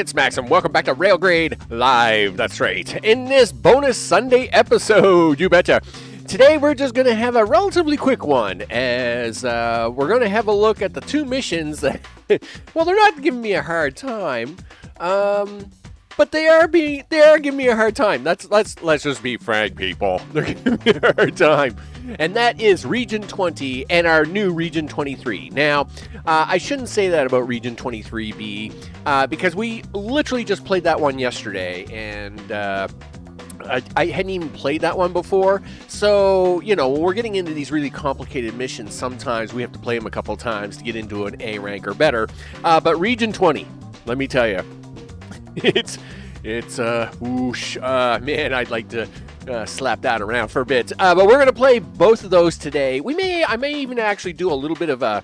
it's Max, and welcome back to Railgrade Live. That's right. In this bonus Sunday episode, you betcha. Today we're just going to have a relatively quick one, as we're going to have a look at the two missions that, well, they're not giving me a hard time, but they are giving me a hard time. Let's just be frank, people. They're giving me a hard time. And that is Region 20 and our new Region 23. Now, I shouldn't say that about Region 23B, because we literally just played that one yesterday, and I hadn't even played that one before. So, you know, when we're getting into these really complicated missions, sometimes we have to play them a couple times to get into an A rank or better. But Region 20, let me tell you, it's whoosh, man, I'd like to slap that around for a bit. But we're going to play both of those today. I may even actually do a little bit of a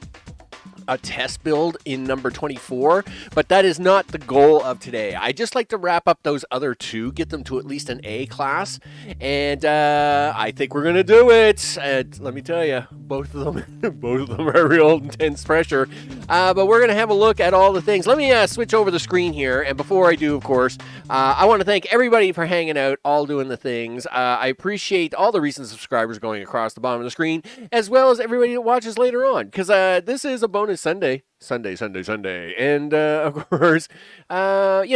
test build in number 24, but that is not the goal of today. I just like to wrap up those other two, get them to at least an A class, and I think we're gonna do it. And let me tell you, both of them are real intense pressure. But we're gonna have a look at all the things. Let me switch over the screen here, and before I do, of course, I want to thank everybody for hanging out, all doing the things. I appreciate all the recent subscribers going across the bottom of the screen, as well as everybody that watches later on, because this is a bonus Sunday, and of course, I'm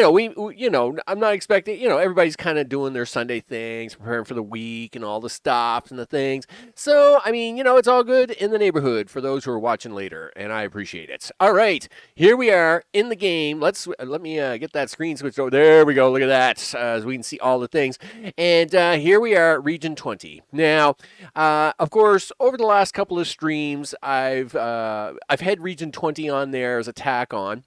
not expecting, everybody's kind of doing their Sunday things, preparing for the week and all the stops and the things. So, I mean, it's all good in the neighborhood for those who are watching later, and I appreciate it. All right, here we are in the game. Let me get that screen switched over. There we go. Look at that, as we can see all the things. And here we are at Region 20. Now, of course, over the last couple of streams, I've had Region 20 on there as a tack on,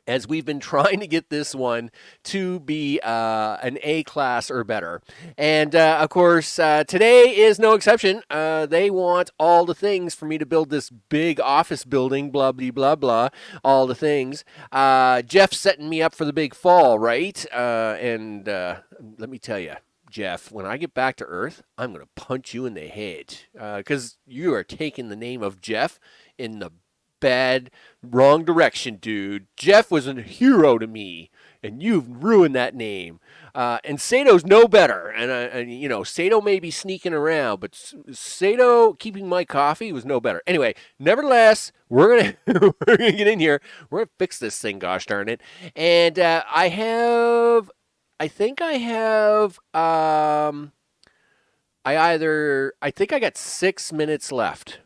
as we've been trying to get this one to be an A class or better. And of course, today is no exception. They want all the things for me to build this big office building, blah, blah, blah, blah, all the things. Jeff's setting me up for the big fall, right? And let me tell you, Jeff, when I get back to Earth, I'm going to punch you in the head, because you are taking the name of Jeff in the wrong direction, dude. Jeff was a hero to me, and you've ruined that name. And Sato's no better. And Sato may be sneaking around, but Sato keeping my coffee was no better. Anyway, nevertheless, we're gonna get in here. We're gonna fix this thing. Gosh darn it! And I think I got 6 minutes left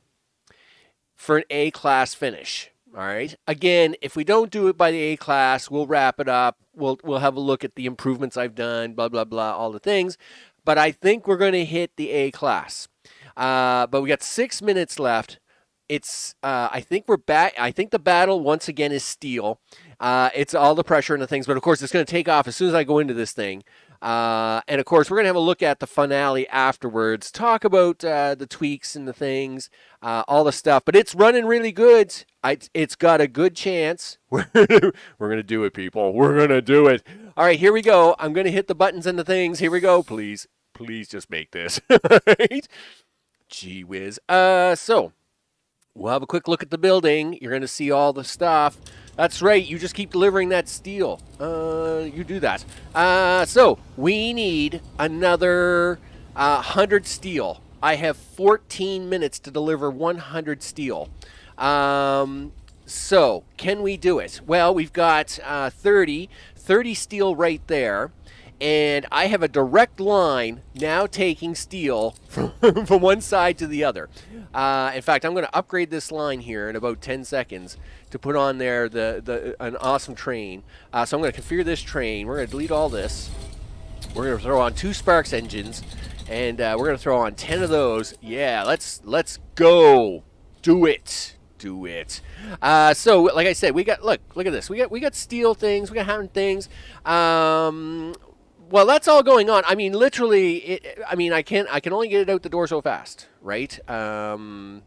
for an A class finish. All right. Again, if we don't do it by the A class, we'll wrap it up. We'll have a look at the improvements I've done, blah, blah, blah, all the things. But I think we're going to hit the A class. But we got 6 minutes left. It's I think we're back. I think the battle once again is steel. It's all the pressure and the things, but of course it's going to take off as soon as I go into this thing. And of course, we're going to have a look at the finale afterwards, talk about the tweaks and the things, all the stuff. But it's running really good. It's got a good chance. We're going to do it, people. We're going to do it. All right, here we go. I'm going to hit the buttons and the things. Here we go. Please just make this. Right? Gee whiz. So we'll have a quick look at the building. You're going to see all the stuff. That's right. You just keep delivering that steel. You do that. So we need another 100 steel. I have 14 minutes to deliver 100 steel. So can we do it? Well, we've got 30 steel right there. And I have a direct line now taking steel from one side to the other. In fact, I'm going to upgrade this line here in about 10 seconds to put on there an awesome train. So I'm going to configure this train. We're going to delete all this. We're going to throw on 2 Sparks engines, and we're going to throw on 10 of those. Yeah, let's go. Do it. Do it. So, like I said, we got look at this. We got steel things. We got hammer things. Well, that's all going on. I mean, literally, I can only get it out the door so fast, right? So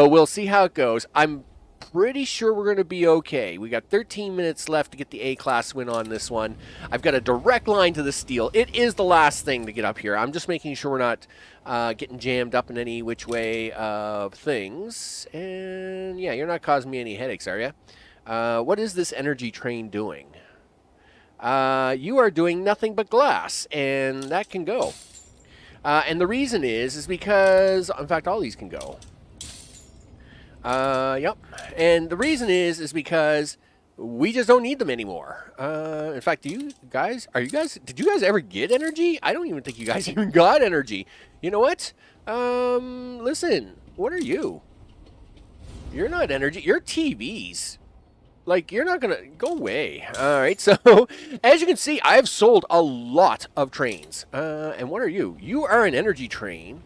we'll see how it goes. I'm pretty sure we're going to be okay. We got 13 minutes left to get the A-class win on this one. I've got a direct line to the steel. It is the last thing to get up here. I'm just making sure we're not getting jammed up in any which way of things. And, yeah, you're not causing me any headaches, are you? What is this energy train doing? you are doing nothing but glass, and that can go. And the reason is because, in fact, all these can go. Yep. And the reason is because we just don't need them anymore. In fact, did you guys ever get energy? I don't even think you guys even got energy. You know what? Listen, what are you? You're not energy. You're TVs. Like, you're not going to go away. All right. So, as you can see, I've sold a lot of trains. And what are you? You are an energy train.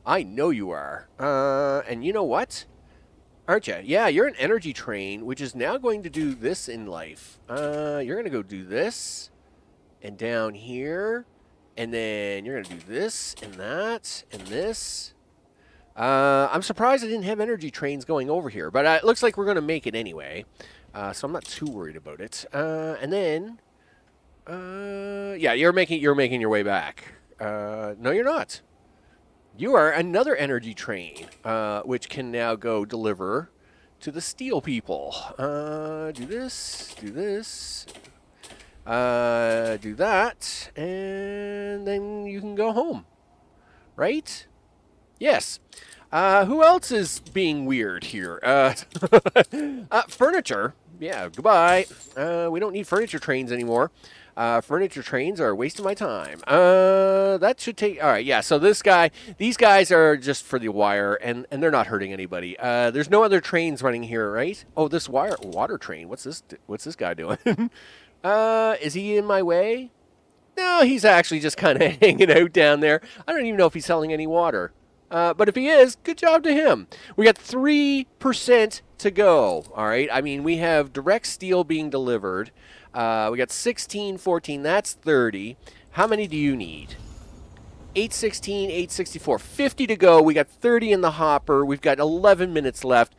I know you are. And you know what? Aren't you? Yeah, you're an energy train, which is now going to do this in life. You're going to go do this, and down here, and then you're going to do this, and that, and this. I'm surprised I didn't have energy trains going over here, but it looks like we're going to make it anyway, so I'm not too worried about it. And then, yeah, you're making your way back. No, you're not. You are another energy train, which can now go deliver to the steel people. Do this, do this, do that, and then you can go home. Right? Yes. Who else is being weird here? Furniture. Yeah, goodbye. We don't need furniture trains anymore. Furniture trains are a waste of my time. That should take... All right, yeah, so these guys are just for the wire, and they're not hurting anybody. There's no other trains running here, right? Oh, this water train. What's this guy doing? Is he in my way? No, he's actually just kind of hanging out down there. I don't even know if he's selling any water. But if he is, good job to him. We got 3% to go, all right? I mean, we have direct steel being delivered. We got 16, 14, that's 30. How many do you need? 816, 864, 50 to go. We got 30 in the hopper. We've got 11 minutes left.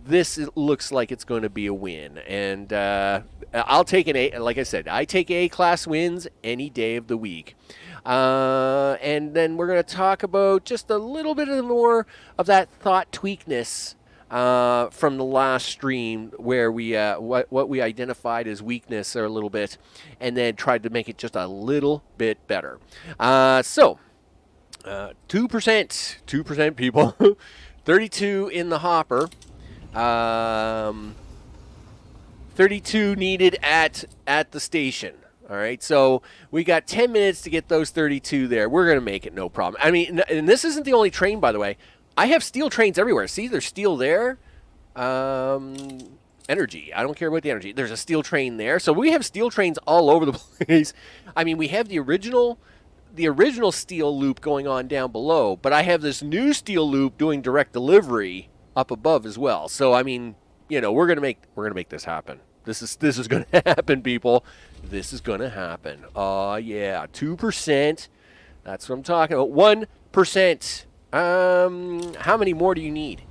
This looks like it's going to be a win. And I'll take an A. Like I said, I take A-class wins any day of the week. And then we're going to talk about just a little bit more of that thought tweakness from the last stream, where we what we identified as weakness a little bit, and then tried to make it just a little bit better. 2%, people, 32 in the hopper, 32 needed at the station. All right, so we got 10 minutes to get those 32 there. We're going to make it, no problem. I mean, and this isn't the only train, by the way. I have steel trains everywhere. See, there's steel there. Energy. I don't care about the energy. There's a steel train there. So we have steel trains all over the place. I mean, we have the original steel loop going on down below, but I have this new steel loop doing direct delivery up above as well. So I mean, you know, we're gonna make this happen. This is gonna happen, people. This is gonna happen. Oh yeah, 2%. That's what I'm talking about. 1%. How many more do you need?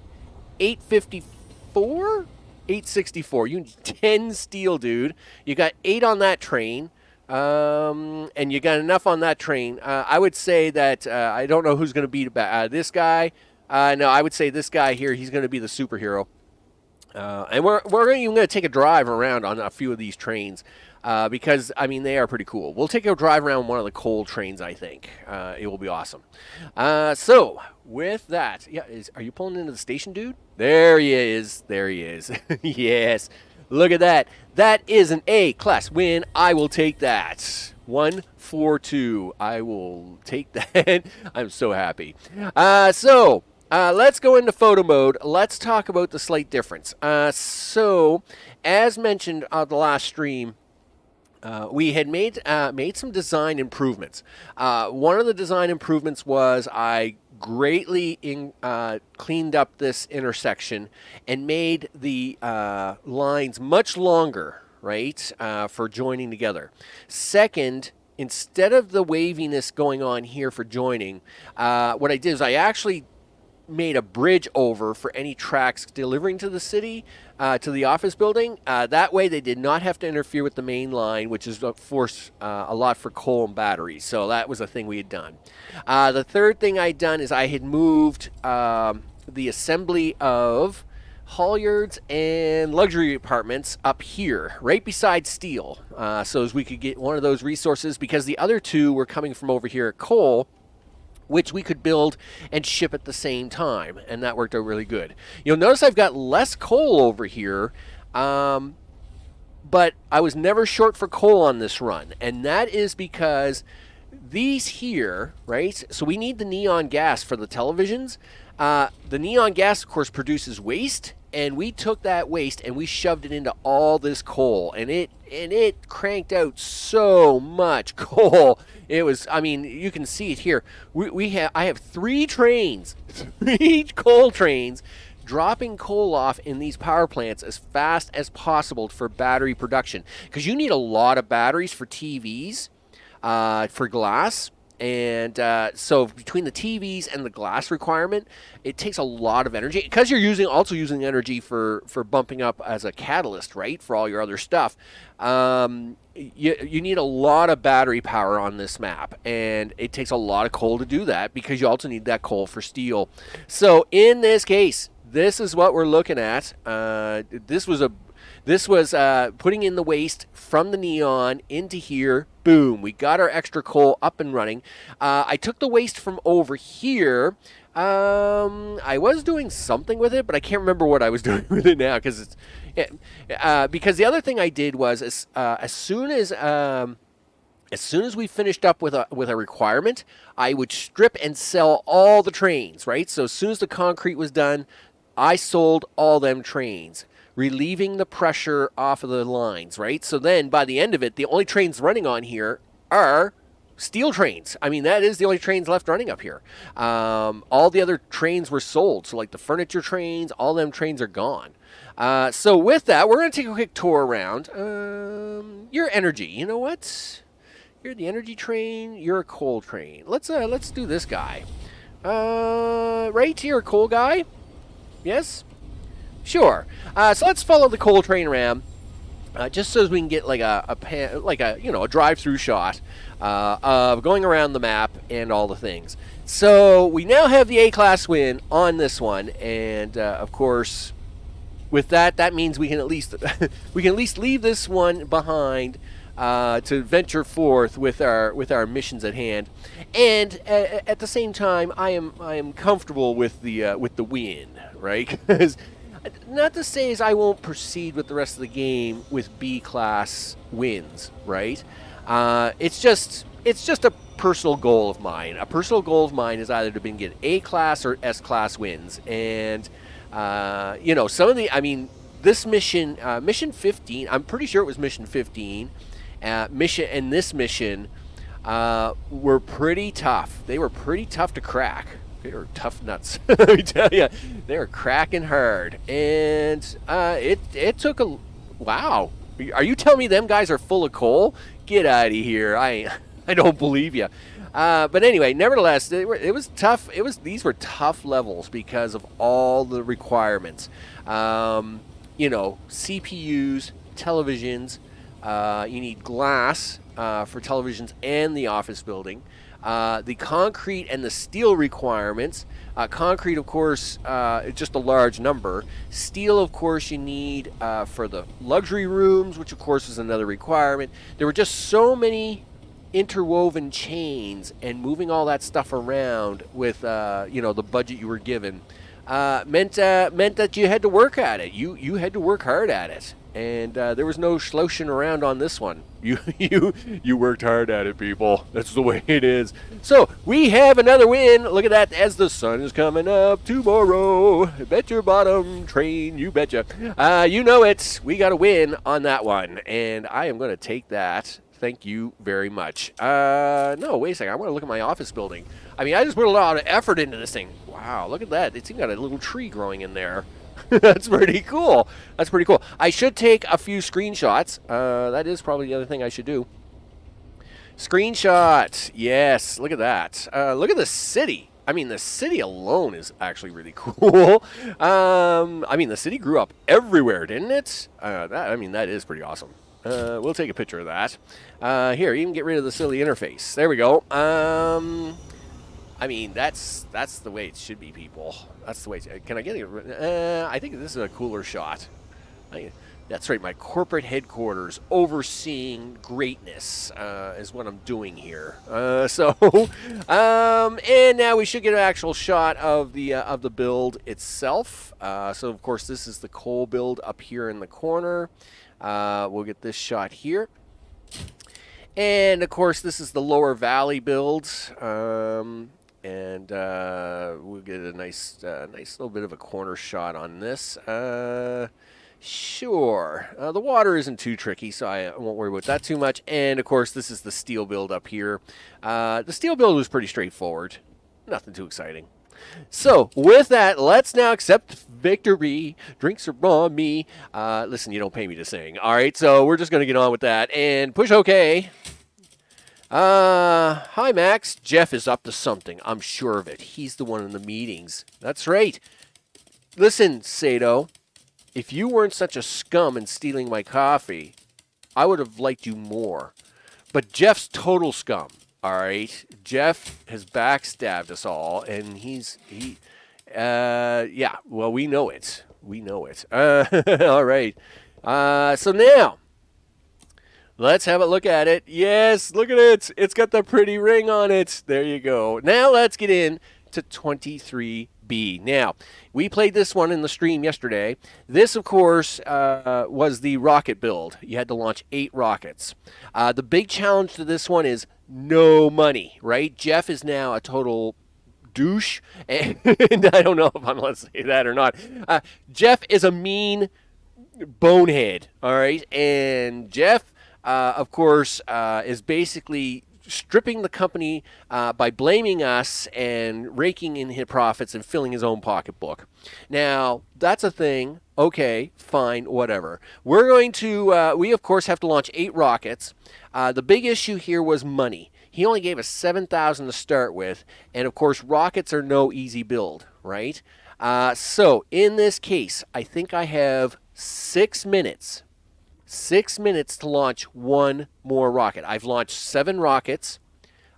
854? 864. You need 10 steel, dude. You got 8 on that train. And you got enough on that train. I would say that I don't know who's going to beat this guy. No, I would say this guy here. He's going to be the superhero. And we're even going to take a drive around on a few of these trains because, I mean, they are pretty cool. We'll take a drive around one of the coal trains, I think. It will be awesome. So, with that, yeah, are you pulling into the station, dude? There he is. There he is. Yes. Look at that. That is an A-class win. I will take that. 142. I will take that. I'm so happy. So let's go into photo mode. Let's talk about the slight difference. So, as mentioned on the last stream, we had made some design improvements. One of the design improvements was I greatly cleaned up this intersection and made the lines much longer, right, for joining together. Second, instead of the waviness going on here for joining, what I did is I actually made a bridge over for any tracks delivering to the city, to the office building. That way they did not have to interfere with the main line, which is a lot for coal and batteries. So that was a thing we had done. The third thing I'd done is I had moved the assembly of halyards and luxury apartments up here, right beside steel, so as we could get one of those resources, because the other two were coming from over here at coal, which we could build and ship at the same time, and that worked out really good. You'll notice I've got less coal over here, but I was never short for coal on this run, and that is because these here, right, so we need the neon gas for the televisions. The neon gas, of course, produces waste, and we took that waste and we shoved it into all this coal, and it cranked out so much coal. It was, I mean, you can see it here. I have 3 trains, 3 coal trains, dropping coal off in these power plants as fast as possible for battery production, because you need a lot of batteries for TVs, for glass. And so between the TVs and the glass requirement, it takes a lot of energy, because you're also using energy for bumping up as a catalyst, right, for all your other stuff. You need a lot of battery power on this map, and it takes a lot of coal to do that, because you also need that coal for steel. So in this case, this is what we're looking at. This was putting in the waste from the neon into here. Boom, we got our extra coal up and running. I took the waste from over here. I was doing something with it, but I can't remember what I was doing with it now, because because the other thing I did was as soon as we finished up with a requirement, I would strip and sell all the trains, right? So as soon as the concrete was done, I sold all them trains, relieving the pressure off of the lines, right? So then by the end of it, the only trains running on here are steel trains. I mean, that is the only trains left running up here. All the other trains were sold. So like the furniture trains, all them trains are gone. So with that, we're going to take a quick tour around. Your energy, you know what? You're the energy train, you're a coal train. Let's do this guy. Right, you're a coal guy? Yes? Sure. So let's follow the coal train around, just so we can get like a drive-through shot of going around the map and all the things. So we now have the A-class win on this one, and of course, with that means we can at least leave this one behind to venture forth with our missions at hand, and at the same time, I am comfortable with the win, right? Because not to say as I won't proceed with the rest of the game with B-class wins, right? It's just a personal goal of mine. A personal goal of mine is either to get A-class or S-class wins, and some of this mission, mission 15. I'm pretty sure it was mission 15. This mission were pretty tough. They were pretty tough to crack. They were tough nuts. Let me tell you, they were cracking hard, and it took a wow. Are you telling me them guys are full of coal? Get out of here! I don't believe you. But anyway, nevertheless, it was tough. These were tough levels because of all the requirements. CPUs, televisions. You need glass for televisions and the office building. The concrete and the steel requirements. Concrete, of course, is just a large number. Steel, of course, you need for the luxury rooms, which, of course, is another requirement. There were just so many interwoven chains, and moving all that stuff around with, the budget you were given meant that you had to work at it. You had to work hard at it. And there was no slouching around on this one. You worked hard at it, people. That's the way it is. So we have another win. Look at that, as the sun is coming up tomorrow. Bet your bottom train, you betcha. You know it. We got a win on that one, and I am going to take that. Thank you very much. No, wait a second. I want to look at my office building. I mean, I just put a lot of effort into this thing. Wow, look at that. It's even got a little tree growing in there. That's pretty cool. I should take a few screenshots. That is probably the other thing I should do. Screenshot. Yes, look at that. Look at the city. I mean, the city alone is actually really cool. The city grew up everywhere, didn't it? That is pretty awesome. We'll take a picture of that. Here, you can get rid of the silly interface. There we go. I mean, that's the way it should be, people. That's the way. Can I get it? I think this is a cooler shot. That's right. My corporate headquarters, overseeing greatness, is what I'm doing here. And now we should get an actual shot of the build itself. So of course, this is the coal build up here in the corner. We'll get this shot here. And of course, this is the lower valley build. And we'll get a nice little bit of a corner shot on this. Sure. The water isn't too tricky, so I won't worry about that too much. And, of course, this is the steel build up here. The steel build was pretty straightforward. Nothing too exciting. So, with that, let's now accept victory. Drinks are on me. Listen, you don't pay me to sing. All right, so we're just going to get on with that. And push OK. Hi, Max. Jeff is up to something. I'm sure of it. He's the one in the meetings. That's right. Listen, Sato. If you weren't such a scum and stealing my coffee, I would have liked you more. But Jeff's total scum, all right? Jeff has backstabbed us all, and yeah, well, we know it. We know it. All right. So now, let's have a look at it. Yes, look at it. It's got the pretty ring on it. There you go. Now let's get in to 23B. Now, we played this one in the stream yesterday. This, of course, was the rocket build. You had to launch 8 rockets. The big challenge to this one is no money, right? Jeff is now a total douche, and I don't know if I'm allowed to say that or not. Jeff is a mean bonehead, all right? And Jeff, of course, is basically stripping the company by blaming us and raking in his profits and filling his own pocketbook. Now, that's a thing. Okay, fine, whatever. We're going to, we of course have to launch 8 rockets. The big issue here was money. He only gave us 7,000 to start with, and of course rockets are no easy build, right? So in this case, I think I have 6 minutes. 6 minutes to launch 1 more rocket. I've launched 7 rockets.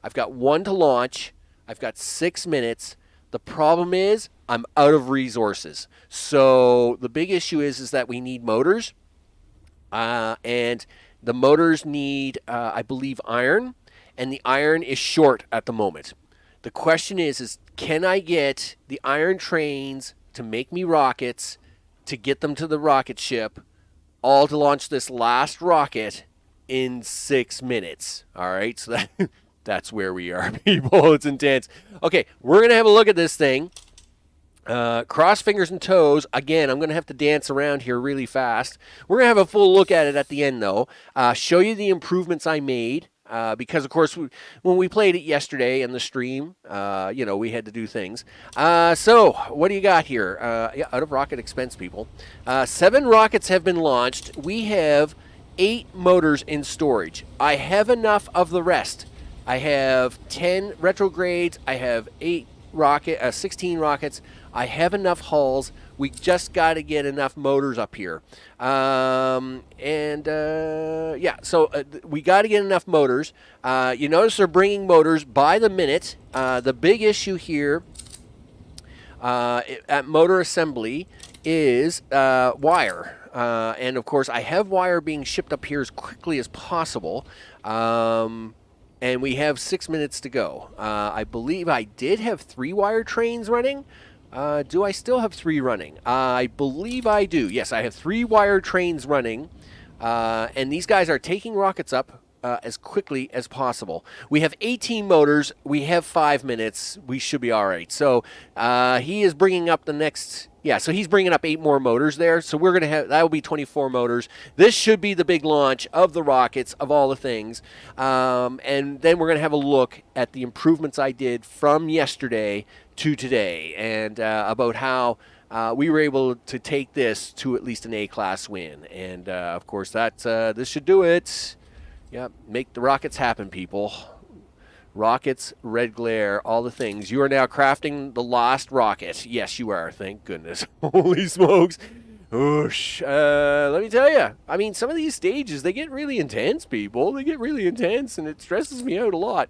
I've got 1 to launch. I've got 6 minutes. The problem is I'm out of resources. So the big issue is that we need motors. And the motors need, I believe, iron. And the iron is short at the moment. The question is can I get the iron trains to make me rockets, to get them to the rocket ship, all to launch this last rocket in 6 minutes. All right, so that's where we are, people. It's intense. Okay, we're going to have a look at this thing. Cross fingers and toes. Again, I'm going to have to dance around here really fast. We're going to have a full look at it at the end, though. Show you the improvements I made. Because, of course, when we played it yesterday in the stream, we had to do things. So, what do you got here? Out of rocket expense, people. 7 rockets have been launched. We have 8 motors in storage. I have enough of the rest. I have 10 retrogrades. I have 16 rockets. I have enough hulls. We just got to get enough motors up here. So we got to get enough motors. You notice they're bringing motors by the minute. The big issue here at motor assembly is wire. And, of course, I have wire being shipped up here as quickly as possible. And we have 6 minutes to go. I believe I did have 3 wire trains running. Do I still have 3 running? I believe I do. Yes, I have 3 wire trains running. And these guys are taking rockets up as quickly as possible. We have 18 motors. We have 5 minutes. We should be all right. So he is bringing up the next... Yeah, so he's bringing up 8 more motors there. So we're going to have... That will be 24 motors. This should be the big launch of the rockets, of all the things. And then we're going to have a look at the improvements I did from yesterday to today, and about how we were able to take this to at least an A-class win. And, of course, this should do it. Yep, make the rockets happen, people. Rockets, red glare, all the things. You are now crafting the last rocket. Yes, you are. Thank goodness. Holy smokes. Oosh. Let me tell you. I mean, some of these stages, they get really intense, people. They get really intense, and it stresses me out a lot.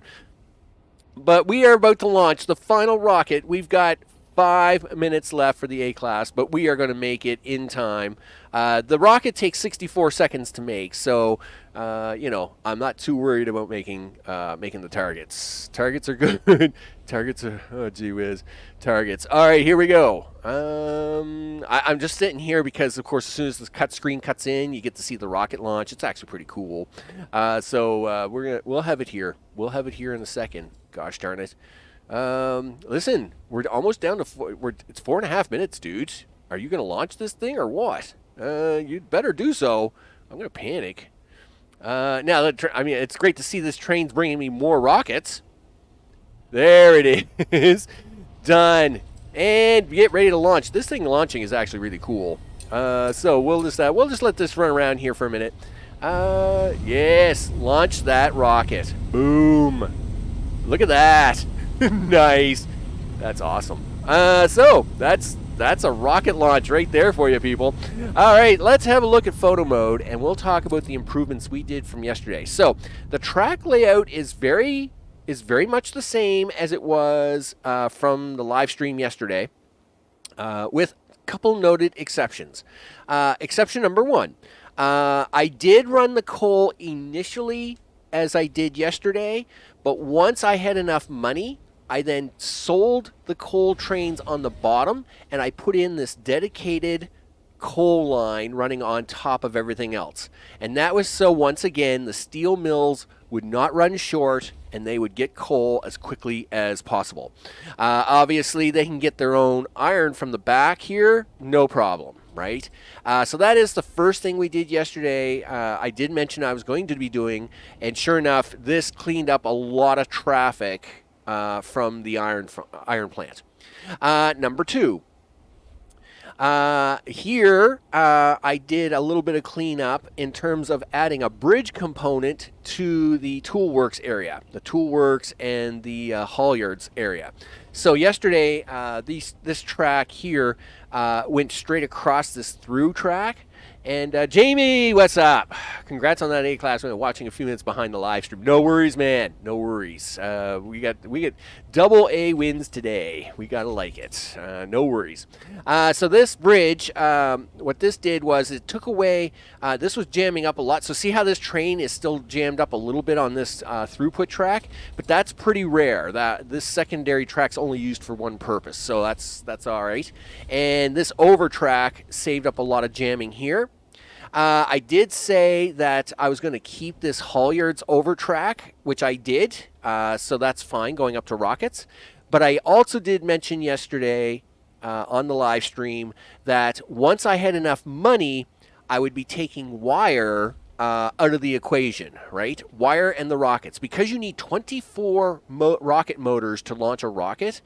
But we are about to launch the final rocket. We've got 5 minutes left for the A-class, but we are going to make it in time. The rocket takes 64 seconds to make, so I'm not too worried about making the targets. Targets are good. Targets are, oh gee whiz, targets. All right, here we go. I'm just sitting here because, of course, as soon as the screen cuts in, you get to see the rocket launch. It's actually pretty cool. We'll have it here. We'll have it here in a second. Gosh darn it. Listen, we're almost down to it's 4.5 minutes, dude. Are you going to launch this thing or what? You'd better do so. I'm going to panic. It's great to see this train's bringing me more rockets. There it is. Done. And get ready to launch. This thing launching is actually really cool. So we'll just let this run around here for a minute. Yes, launch that rocket. Boom. Look at that. Nice. That's awesome. So that's a rocket launch right there for you people. All right, let's have a look at photo mode, and we'll talk about the improvements we did from yesterday. So the track layout is very much the same as it was from the live stream yesterday, with a couple noted exceptions. Exception number one, I did run the coal initially as I did yesterday, but once I had enough money, I then sold the coal trains on the bottom, and I put in this dedicated coal line running on top of everything else. And that was so, once again, the steel mills would not run short, and they would get coal as quickly as possible. Obviously, they can get their own iron from the back here, no problem. Right? So that is the first thing we did yesterday. I did mention I was going to be doing, and sure enough, this cleaned up a lot of traffic from the iron plant. Number two, here I did a little bit of cleanup in terms of adding a bridge component to the toolworks area, the toolworks and the halyards area. So yesterday, this track here went straight across this through track. And Jamie, what's up? Congrats on that A-class. We're watching a few minutes behind the live stream. No worries, man. No worries. We get double A wins today. We gotta like it. No worries. So this bridge, what this did was it took away. This was jamming up a lot. So see how this train is still jammed up a little bit on this throughput track, but that's pretty rare. That this secondary track's only used for one purpose, so that's all right. And this over track saved up a lot of jamming here. I did say that I was going to keep this halyards over track, which I did, so that's fine going up to rockets. But I also did mention yesterday on the live stream that once I had enough money, I would be taking wire out of the equation, right? Wire and the rockets. Because you need 24 rocket motors to launch a rocket,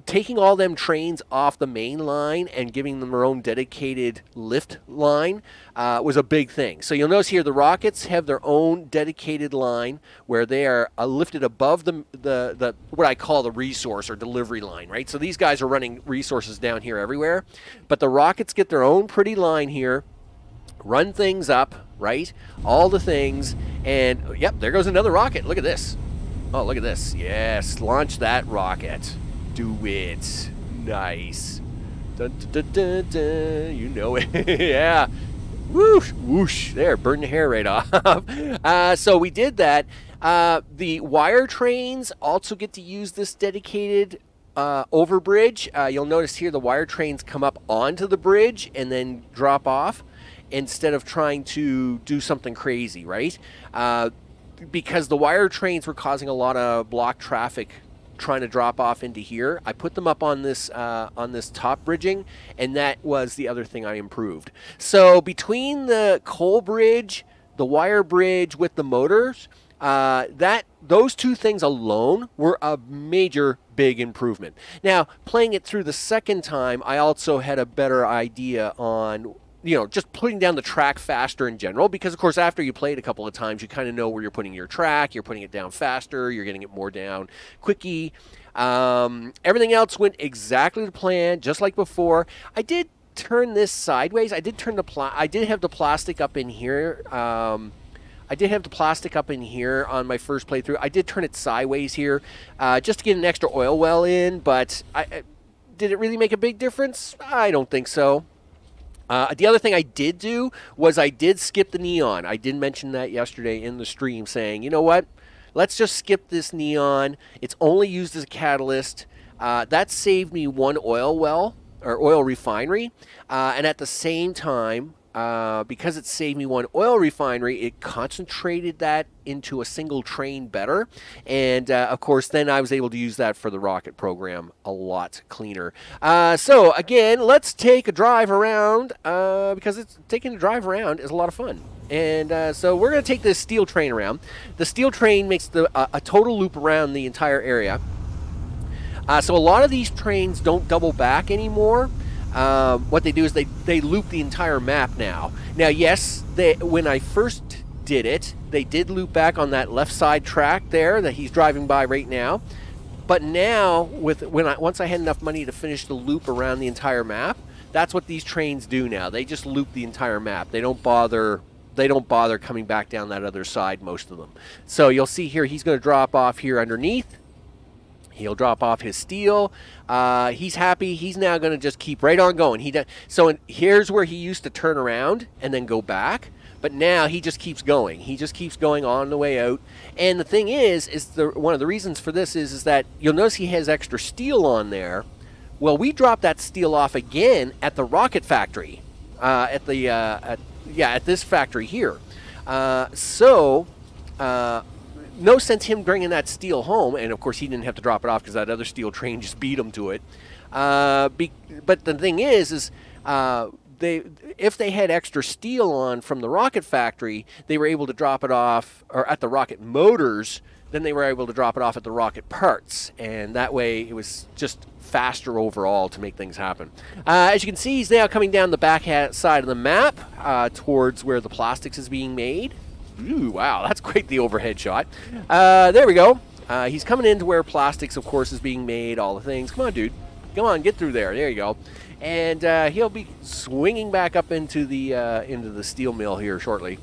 taking all them trains off the main line and giving them their own dedicated lift line was a big thing. So you'll notice here the rockets have their own dedicated line where they are lifted above the what I call the resource or delivery line, right? So these guys are running resources down here everywhere, but the rockets get their own pretty line here, run things up, right? All the things, and yep, there goes another rocket. Look at this. Oh, look at this. Yes, launch that rocket. Do it. Nice. Dun, dun, dun, dun. You know it. Yeah. Whoosh, whoosh. There, burned the hair right off. So we did that. The wire trains also get to use this dedicated overbridge. You'll notice here the wire trains come up onto the bridge and then drop off instead of trying to do something crazy, right? Because the wire trains were causing a lot of block traffic trying to drop off into here. I put them up on this top bridging, and that was the other thing I improved. So between the coal bridge, the wire bridge with the motors, those two things alone were a major big improvement. Now, playing it through the second time, I also had a better idea on just putting down the track faster in general, because of course after you play it a couple of times, you kind of know where you're putting your track, you're putting it down faster, you're getting it more down quickie. Everything else went exactly to plan, just like before. I did turn this sideways. I did have the plastic up in here. I I did have the plastic up in here on my first playthrough. I did turn it sideways here just to get an extra oil well in, but did it really make a big difference? I don't think so. The other thing I did do was I did skip the neon. I did mention that yesterday in the stream, saying, you know what? Let's just skip this neon. It's only used as a catalyst. That saved me one oil well, or oil refinery. And at the same time, because it saved me one oil refinery, it concentrated that into a single train better. And, of course, then I was able to use that for the rocket program a lot cleaner. So, again, let's take a drive around, because taking a drive around is a lot of fun. And so we're going to take this steel train around. The steel train makes a total loop around the entire area. So a lot of these trains don't double back anymore. What they do is they loop the entire map now. Now, yes, when I first did it, they did loop back on that left side track there that he's driving by right now. But now, once I had enough money to finish the loop around the entire map, that's what these trains do now. They just loop the entire map. They don't bother coming back down that other side, most of them. So you'll see here he's going to drop off here underneath. He'll drop off his steel. He's happy. He's now going to just keep right on going. So here's where he used to turn around and then go back. But now he just keeps going. He just keeps going on the way out. And the thing is one of the reasons for this is that you'll notice he has extra steel on there. Well, we dropped that steel off again at the rocket factory. At this factory here. No sense him bringing that steel home, and of course he didn't have to drop it off because that other steel train just beat him to it. But the thing is if they had extra steel on from the rocket factory, they were able to drop it off, or at the rocket motors, then they were able to drop it off at the rocket parts, and that way it was just faster overall to make things happen. As you can see, he's now coming down the back side of the map towards where the plastics is being made. Ooh, wow, that's quite the overhead shot. There we go. He's coming into where plastics, of course, is being made, all the things. Come on, dude. Come on, get through there. There you go. And he'll be swinging back up into the steel mill here shortly.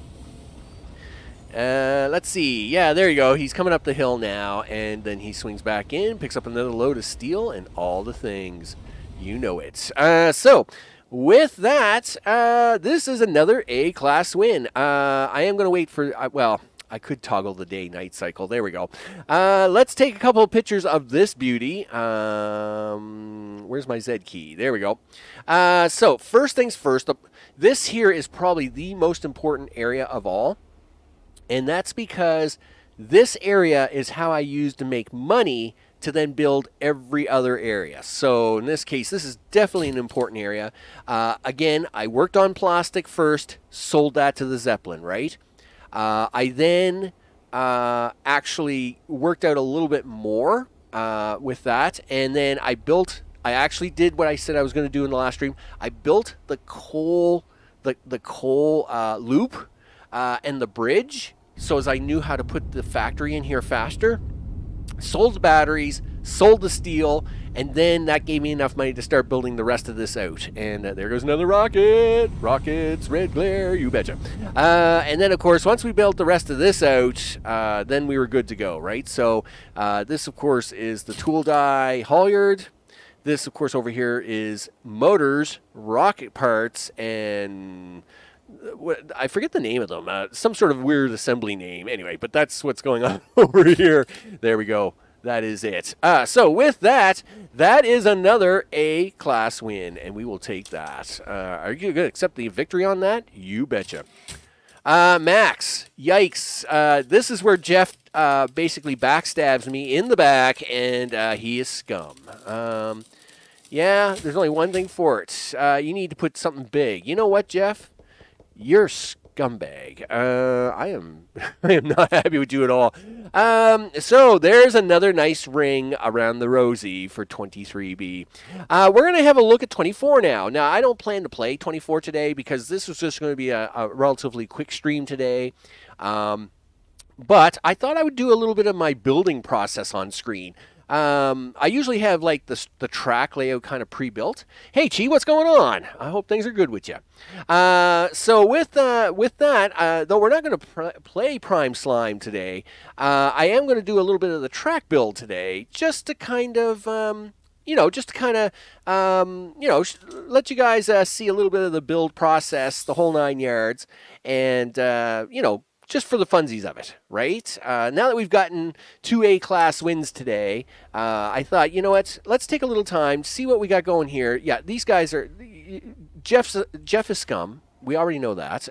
Let's see. Yeah, there you go. He's coming up the hill now, and then he swings back in, picks up another load of steel, and all the things. You know it. So, with that, this is another A-class win. I am going to wait for, I could toggle the day-night cycle. There we go. Let's take a couple of pictures of this beauty. Where's my Z key? There we go. So, first things first, this here is probably the most important area of all. And that's because this area is how I use to make money to then build every other area. So in this case, this is definitely an important area. Again, I worked on plastic first, sold that to the Zeppelin, right? I then actually worked out a little bit more with that. And then I actually did what I said I was going to do in the last stream. I built the coal loop and the bridge, so as I knew how to put the factory in here faster. Sold the batteries, sold the steel, and then that gave me enough money to start building the rest of this out. And there goes another rocket. Rockets, red glare, you betcha. And then, of course, once we built the rest of this out, then we were good to go, right? So this, of course, is the tool die halyard. This, of course, over here is motors, rocket parts, and I forget the name of them. Some sort of weird assembly name. Anyway, but that's what's going on over here. There we go. That is it. So with that, that is another A-class win, and we will take that. Are you going to accept the victory on that? You betcha. Max, yikes. This is where Jeff basically backstabs me in the back, and he is scum. Yeah, there's only one thing for it. You need to put something big. You know what, Jeff? You're scumbag. I am not happy with you at all. So there's another nice ring around the rosy for 23B. We're going to have a look at 24 now. Now, I don't plan to play 24 today because this was just going to be a relatively quick stream today. But I thought I would do a little bit of my building process on screen. I usually have like the track layout kind of pre-built. Hey, Chi, what's going on? I hope things are good with you. So with that, though we're not going to play Prime Slime today, I am going to do a little bit of the track build today, just to kind of just to kind of, let you guys see a little bit of the build process, the whole 9 yards, and, just for the funsies of it, right? Now that we've gotten 2 A-class wins today, I thought, you know what, let's take a little time, see what we got going here. Yeah, these guys are, Jeff is scum. We already know that.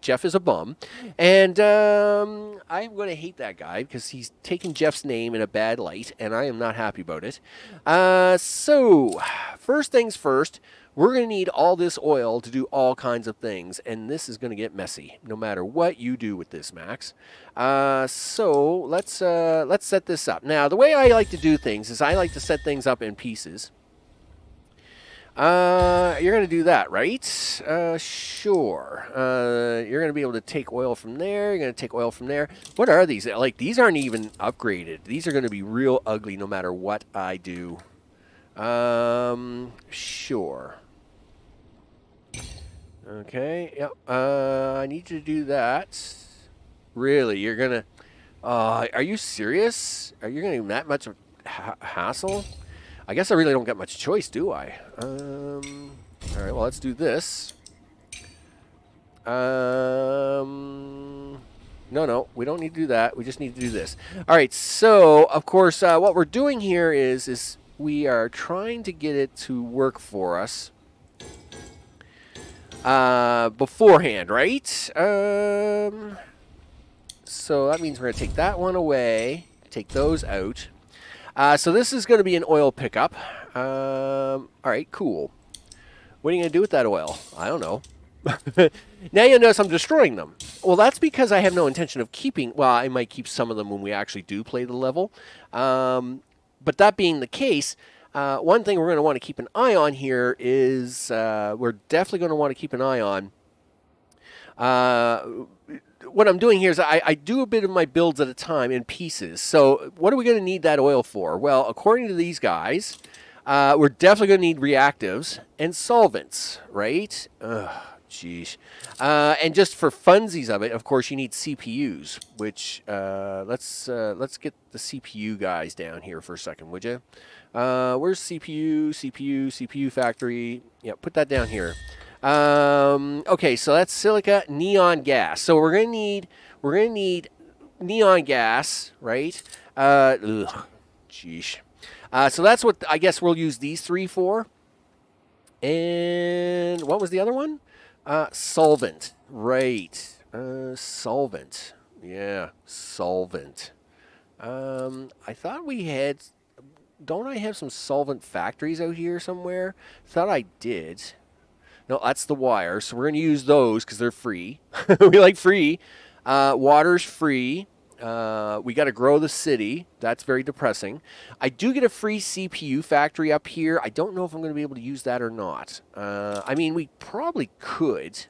Jeff is a bum. And I'm going to hate that guy because he's taken Jeff's name in a bad light, and I am not happy about it. So, first things first, we're going to need all this oil to do all kinds of things, and this is going to get messy, no matter what you do with this, Max. So, let's set this up. Now, the way I like to do things is I like to set things up in pieces. You're going to do that, right? Sure. You're going to be able to take oil from there. You're going to take oil from there. What are these? Like, these aren't even upgraded. These are going to be real ugly no matter what I do. Sure. Okay, yep. I need you to do that. Really? You're going to... are you serious? Are you going to give that much of hassle? I guess I really don't get much choice, do I? All right, well, let's do this. No, we don't need to do that. We just need to do this. All right, so, of course, what we're doing here is we are trying to get it to work for us beforehand, right? So that means we're going to take that one away, take those out. So this is going to be an oil pickup. All right, cool. What are you going to do with that oil? I don't know. Now you'll notice I'm destroying them. Well, that's because I have no intention of keeping... Well, I might keep some of them when we actually do play the level. But that being the case, one thing we're going to want to keep an eye on here is... we're definitely going to want to keep an eye on... what I'm doing here is I do a bit of my builds at a time in pieces. So what are we going to need that oil for? Well, according to these guys, we're definitely going to need reactives and solvents, right? Ugh, jeez. And just for funsies of it, of course, you need CPUs, which let's get the CPU guys down here for a second, would you? Where's CPU factory? Yeah, put that down here. Okay, so that's silica, neon gas. So we're gonna need neon gas, right? Jeez. So that's what I guess we'll use these 3 for. And what was the other one? Solvent, right? Solvent, yeah, solvent. I thought we had. Don't I have some solvent factories out here somewhere? Thought I did. No, that's the wire. So we're going to use those because they're free. We like free. Water's free. We got to grow the city. That's very depressing. I do get a free CPU factory up here. I don't know if I'm going to be able to use that or not. I mean, we probably could.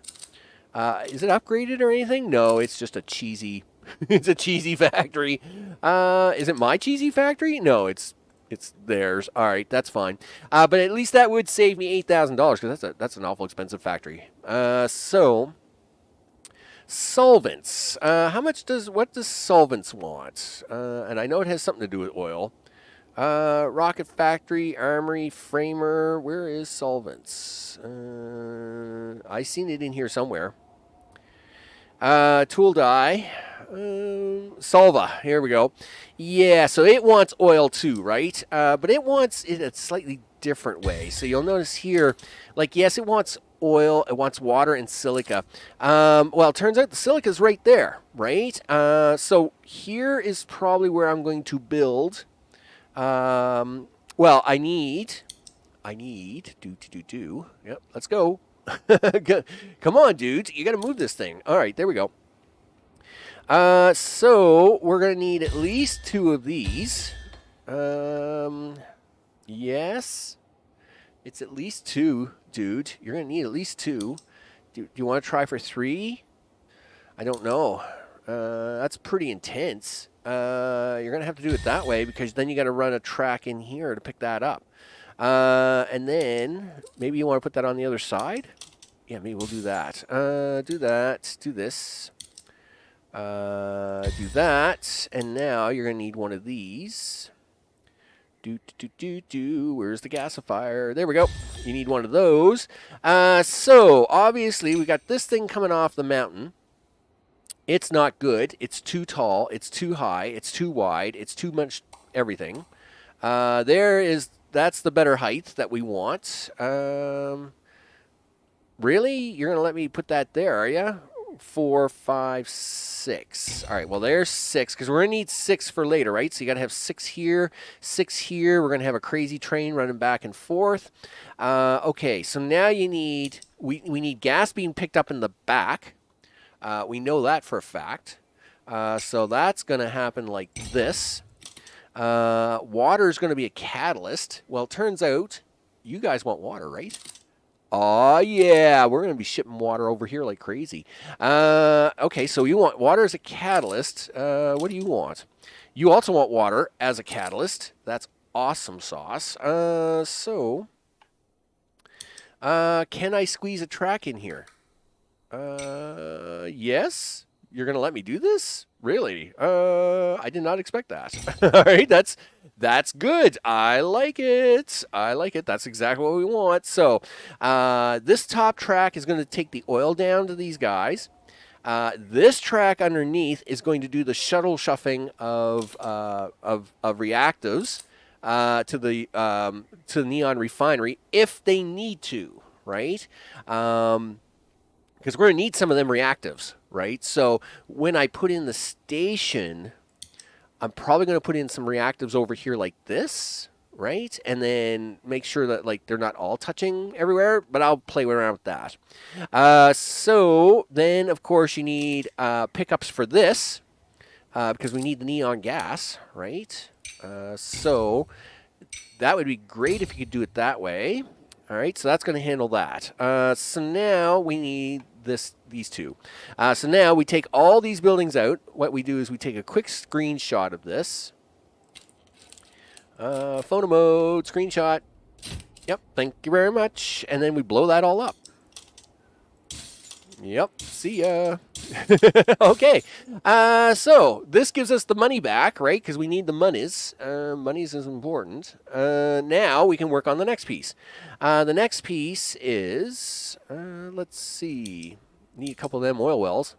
Is it upgraded or anything? No, it's just a cheesy... it's a cheesy factory. Is it my cheesy factory? No, it's theirs. All right, that's fine. But at least that would save me $8,000 because that's an awful expensive factory. So solvents. What does solvents want? And I know it has something to do with oil. Rocket factory, armory, framer. Where is solvents? I seen it in here somewhere. Tool die. Solva. Here we go. Yeah, so it wants oil too, right? But it wants it a slightly different way. So you'll notice here, like, yes, it wants oil, it wants water and silica. Well, it turns out the silica is right there, right? So here is probably where I'm going to build. Well, I need. Yep, let's go. Come on, dudes. You got to move this thing. All right, there we go. So we're going to need at least 2 of these. Yes. It's at least 2, dude. You're going to need at least 2. Do you want to try for 3? I don't know. That's pretty intense. you're going to have to do it that way because then you got to run a track in here to pick that up. And then maybe you want to put that on the other side. Yeah, maybe we'll do that. Do that. Do this. Do that. And now you're going to need one of these. Where's the gasifier? There we go. You need one of those. So, obviously, we got this thing coming off the mountain. It's not good. It's too tall. It's too high. It's too wide. It's too much everything. That's the better height that we want. Really? You're going to let me put that there, are you? 4, 5, 6. All right, well, there's 6, because we're going to need 6 for later, right? So you got to have 6 here, 6 here. We're going to have a crazy train running back and forth. Okay, so now you need, we need gas being picked up in the back. We know that for a fact. So that's going to happen like this. Water is going to be a catalyst. Well, it turns out you guys want water, right? Oh, yeah, we're going to be shipping water over here like crazy. Okay, so you want water as a catalyst. What do you want? You also want water as a catalyst. That's awesome sauce. Can I squeeze a track in here? Yes? You're going to let me do this? Really? I did not expect that. All right, that's good. I like it. I like it. That's exactly what we want. So this top track is going to take the oil down to these guys. This track underneath is going to do the shuttle shuffling of reactives to the Neon Refinery if they need to, right? Because we're going to need some of them reactives, right? So when I put in the station, I'm probably going to put in some reactives over here like this, right? And then make sure that like they're not all touching everywhere, but I'll play around with that. So then, of course, you need pickups for this because we need the neon gas, right? So that would be great if you could do it that way. All right, so that's going to handle that. So now we need these two. So now we take all these buildings out. What we do is we take a quick screenshot of this. Photo mode, screenshot. Yep, thank you very much. And then we blow that all up. Yep, see ya. Okay, so this gives us the money back, right? Because we need the monies. Monies is important. Now we can work on the next piece. The next piece is, let's see, need a couple of them oil wells.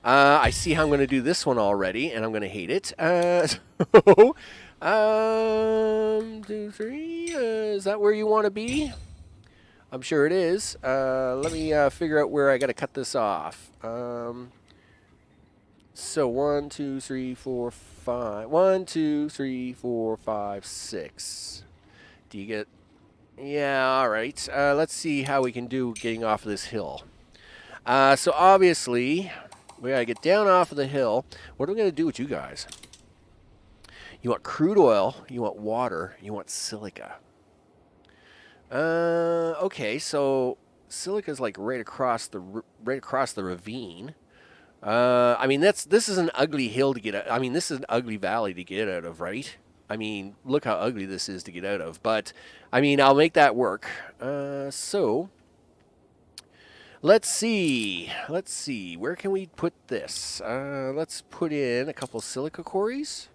I see how I'm going to do this one already, and I'm going to hate it. So, 2, 3, is that where you want to be? I'm sure it is. Let me figure out where I got to cut this off. So 1, 2, 3, 4, 5. 1, 2, 3, 4, 5, 6. Do you get? Yeah, all right. Let's see how we can do getting off of this hill. So obviously, we got to get down off of the hill. What are we going to do with you guys? You want crude oil, you want water, you want silica. Okay, so silica's like right across the ravine. I mean this is an ugly hill to get out. I mean this is an ugly valley to get out of, right? I mean, look how ugly this is to get out of. But I mean, I'll make that work. So let's see. Where can we put this? Let's put in a couple silica quarries.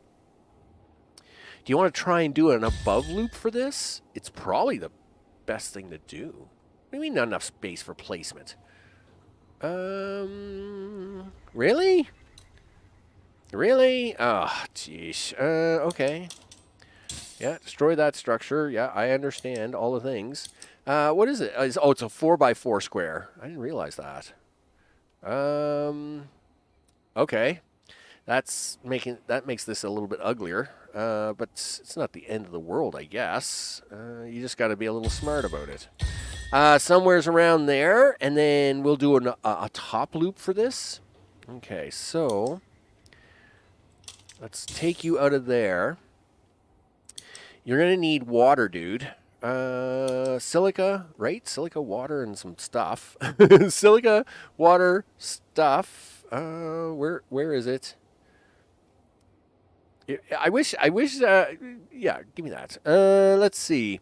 Do you want to try and do an above loop for this? It's probably the best thing to do. What do you mean not enough space for placement? Really? Really? Oh, jeez. Okay. Yeah, destroy that structure. Yeah, I understand all the things. What is it? It's a 4x4 square. I didn't realize that. Okay. That makes this a little bit uglier. But it's not the end of the world, I guess. You just got to be a little smart about it. Somewhere's around there, and then we'll do a top loop for this. Okay, so let's take you out of there. You're going to need water, dude. Silica, right? Silica, water, and some stuff. Silica, water, stuff. Where is it? Yeah, give me that. Let's see.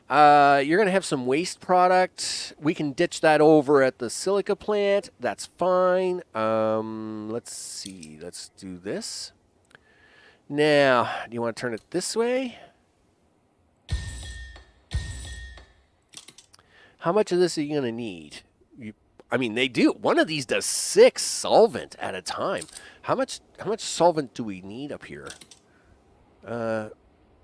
You're going to have some waste product. We can ditch that over at the silica plant. That's fine. Let's see. Let's do this. Now, do you want to turn it this way? How much of this are you going to need? I mean, they do. One of these does 6 solvent at a time. How much solvent do we need up here?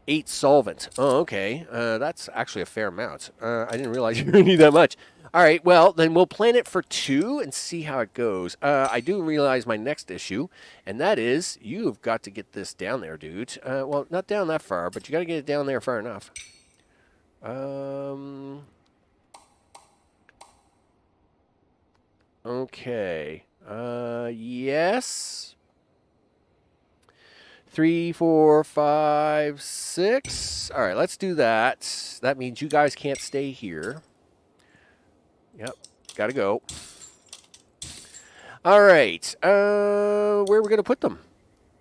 8 solvent. Oh, okay. That's actually a fair amount. I didn't realize you need that much. All right, well, then we'll plan it for 2 and see how it goes. I do realize my next issue, and that is you've got to get this down there, dude. Well, not down that far, but you got to get it down there far enough. Okay. Yes. 3, 4, 5, 6. All right, let's do that. That means you guys can't stay here. Yep, gotta go. All right, where are we gonna put them?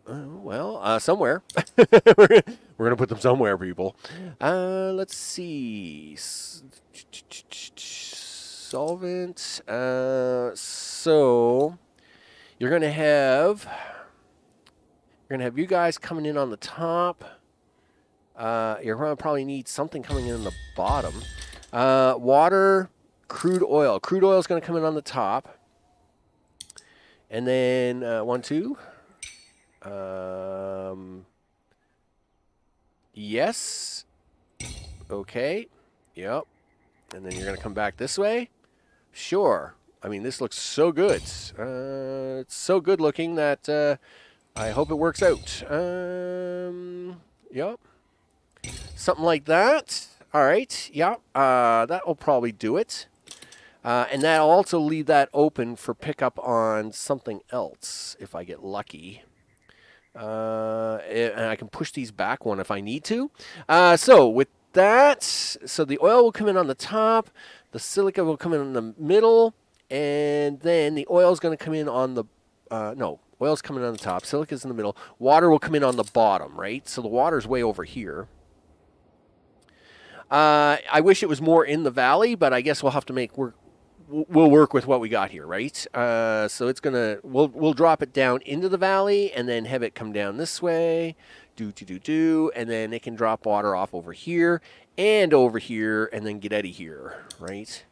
Well, somewhere. We're gonna put them somewhere, people. Let's see. Solvent. So you're gonna have you guys coming in on the top. You're gonna probably need something coming in on the bottom. Water, crude oil. Crude oil is gonna come in on the top. And then 1, 2. Yes. Okay. Yep. And then you're gonna come back this way. Sure. I mean, this looks so good. It's so good looking that I hope it works out. Yep. Something like that. All right. Yep. That will probably do it. And that'll also leave that open for pickup on something else if I get lucky. And I can push these back one if I need to. So with that, so the oil will come in on the top. The silica will come in the middle. And then the oil is going to come in on the... no, oil's coming on the top. Silica's in the middle. Water will come in on the bottom, right? So the water's way over here. I wish it was more in the valley, but I guess we'll have to we'll work with what we got here, right? So it's gonna we'll drop it down into the valley and then have it come down this way, and then it can drop water off over here and then get out of here, right?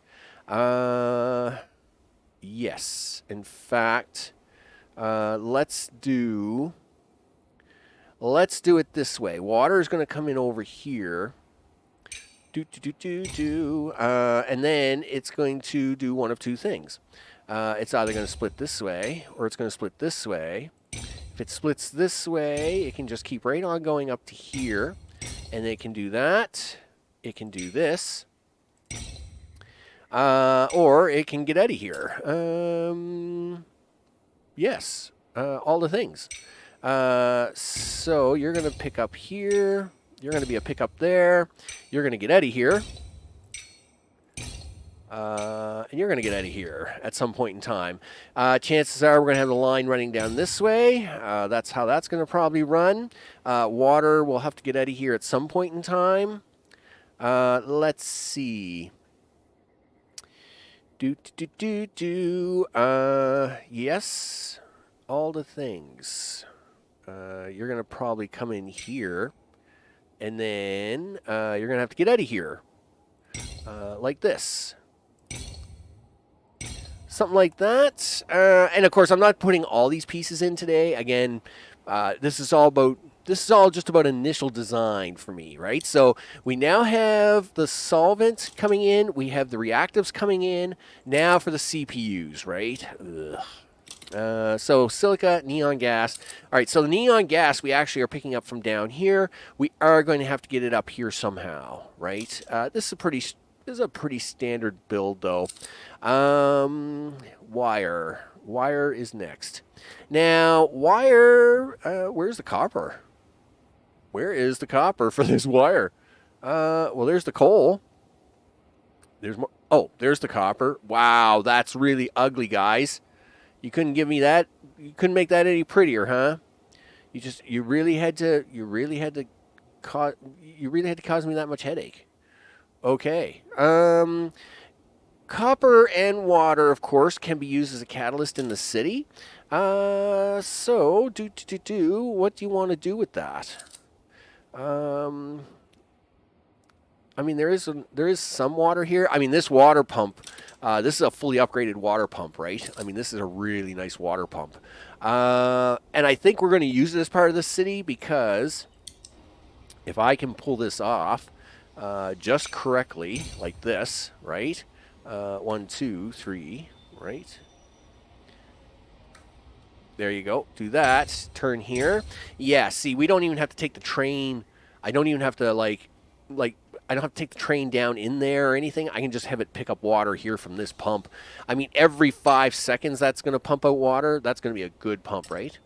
Yes. In fact, let's do it this way. Water is going to come in over here. And then it's going to do one of 2 things. It's either going to split this way or it's going to split this way. If it splits this way, it can just keep right on going up to here. And it can do that. It can do this. Or it can get out of here. Yes. All the things. So you're going to pick up here. You're going to be a pickup there. You're going to get out of here. And you're going to get out of here at some point in time. Chances are we're going to have the line running down this way. That's how that's going to probably run. Water will have to get out of here at some point in time. Let's see. Yes. All the things. You're going to probably come in here. And then you're going to have to get out of here. Like this. Something like that. And of course, I'm not putting all these pieces in today. Again, this is all just about initial design for me, right? So we now have the solvent coming in. We have the reactives coming in. Now for the CPUs, right? Ugh. So silica, neon gas. All right, so the neon gas we actually are picking up from down here. We are going to have to get it up here somehow, right? This is a pretty standard build, though. Wire is next. Now, where's the copper? Where is the copper for this wire? Well, there's the coal. There's more. Oh, there's the copper. Wow, that's really ugly, guys. You couldn't give me that? You couldn't make that any prettier, huh? You really had to cause me that much headache. Okay. Copper and water, of course, can be used as a catalyst in the city. So what do you want to do with that? I mean, there is some water here. I mean, this water pump, this is a fully upgraded water pump, right? I mean, this is a really nice water pump. And I think we're going to use it as part of the city because if I can pull this off just correctly, like this, right? 1, 2, 3, right? There you go. Do that. Turn here. Yeah, see, we don't even have to take the train. I don't even have to, I don't have to take the train down in there or anything. I can just have it pick up water here from this pump. I mean, every 5 seconds that's going to pump out water. That's going to be a good pump, right?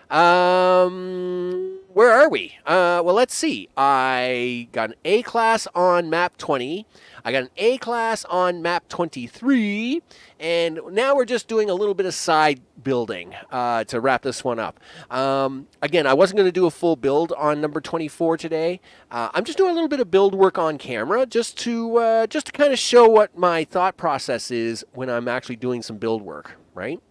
Where are we? Well, let's see. I got an A class on map 20. I got an A class on map 23. And now we're just doing a little bit of side building to wrap this one up. Again, I wasn't going to do a full build on number 24 today. I'm just doing a little bit of build work on camera just to kind of show what my thought process is when I'm actually doing some build work, right?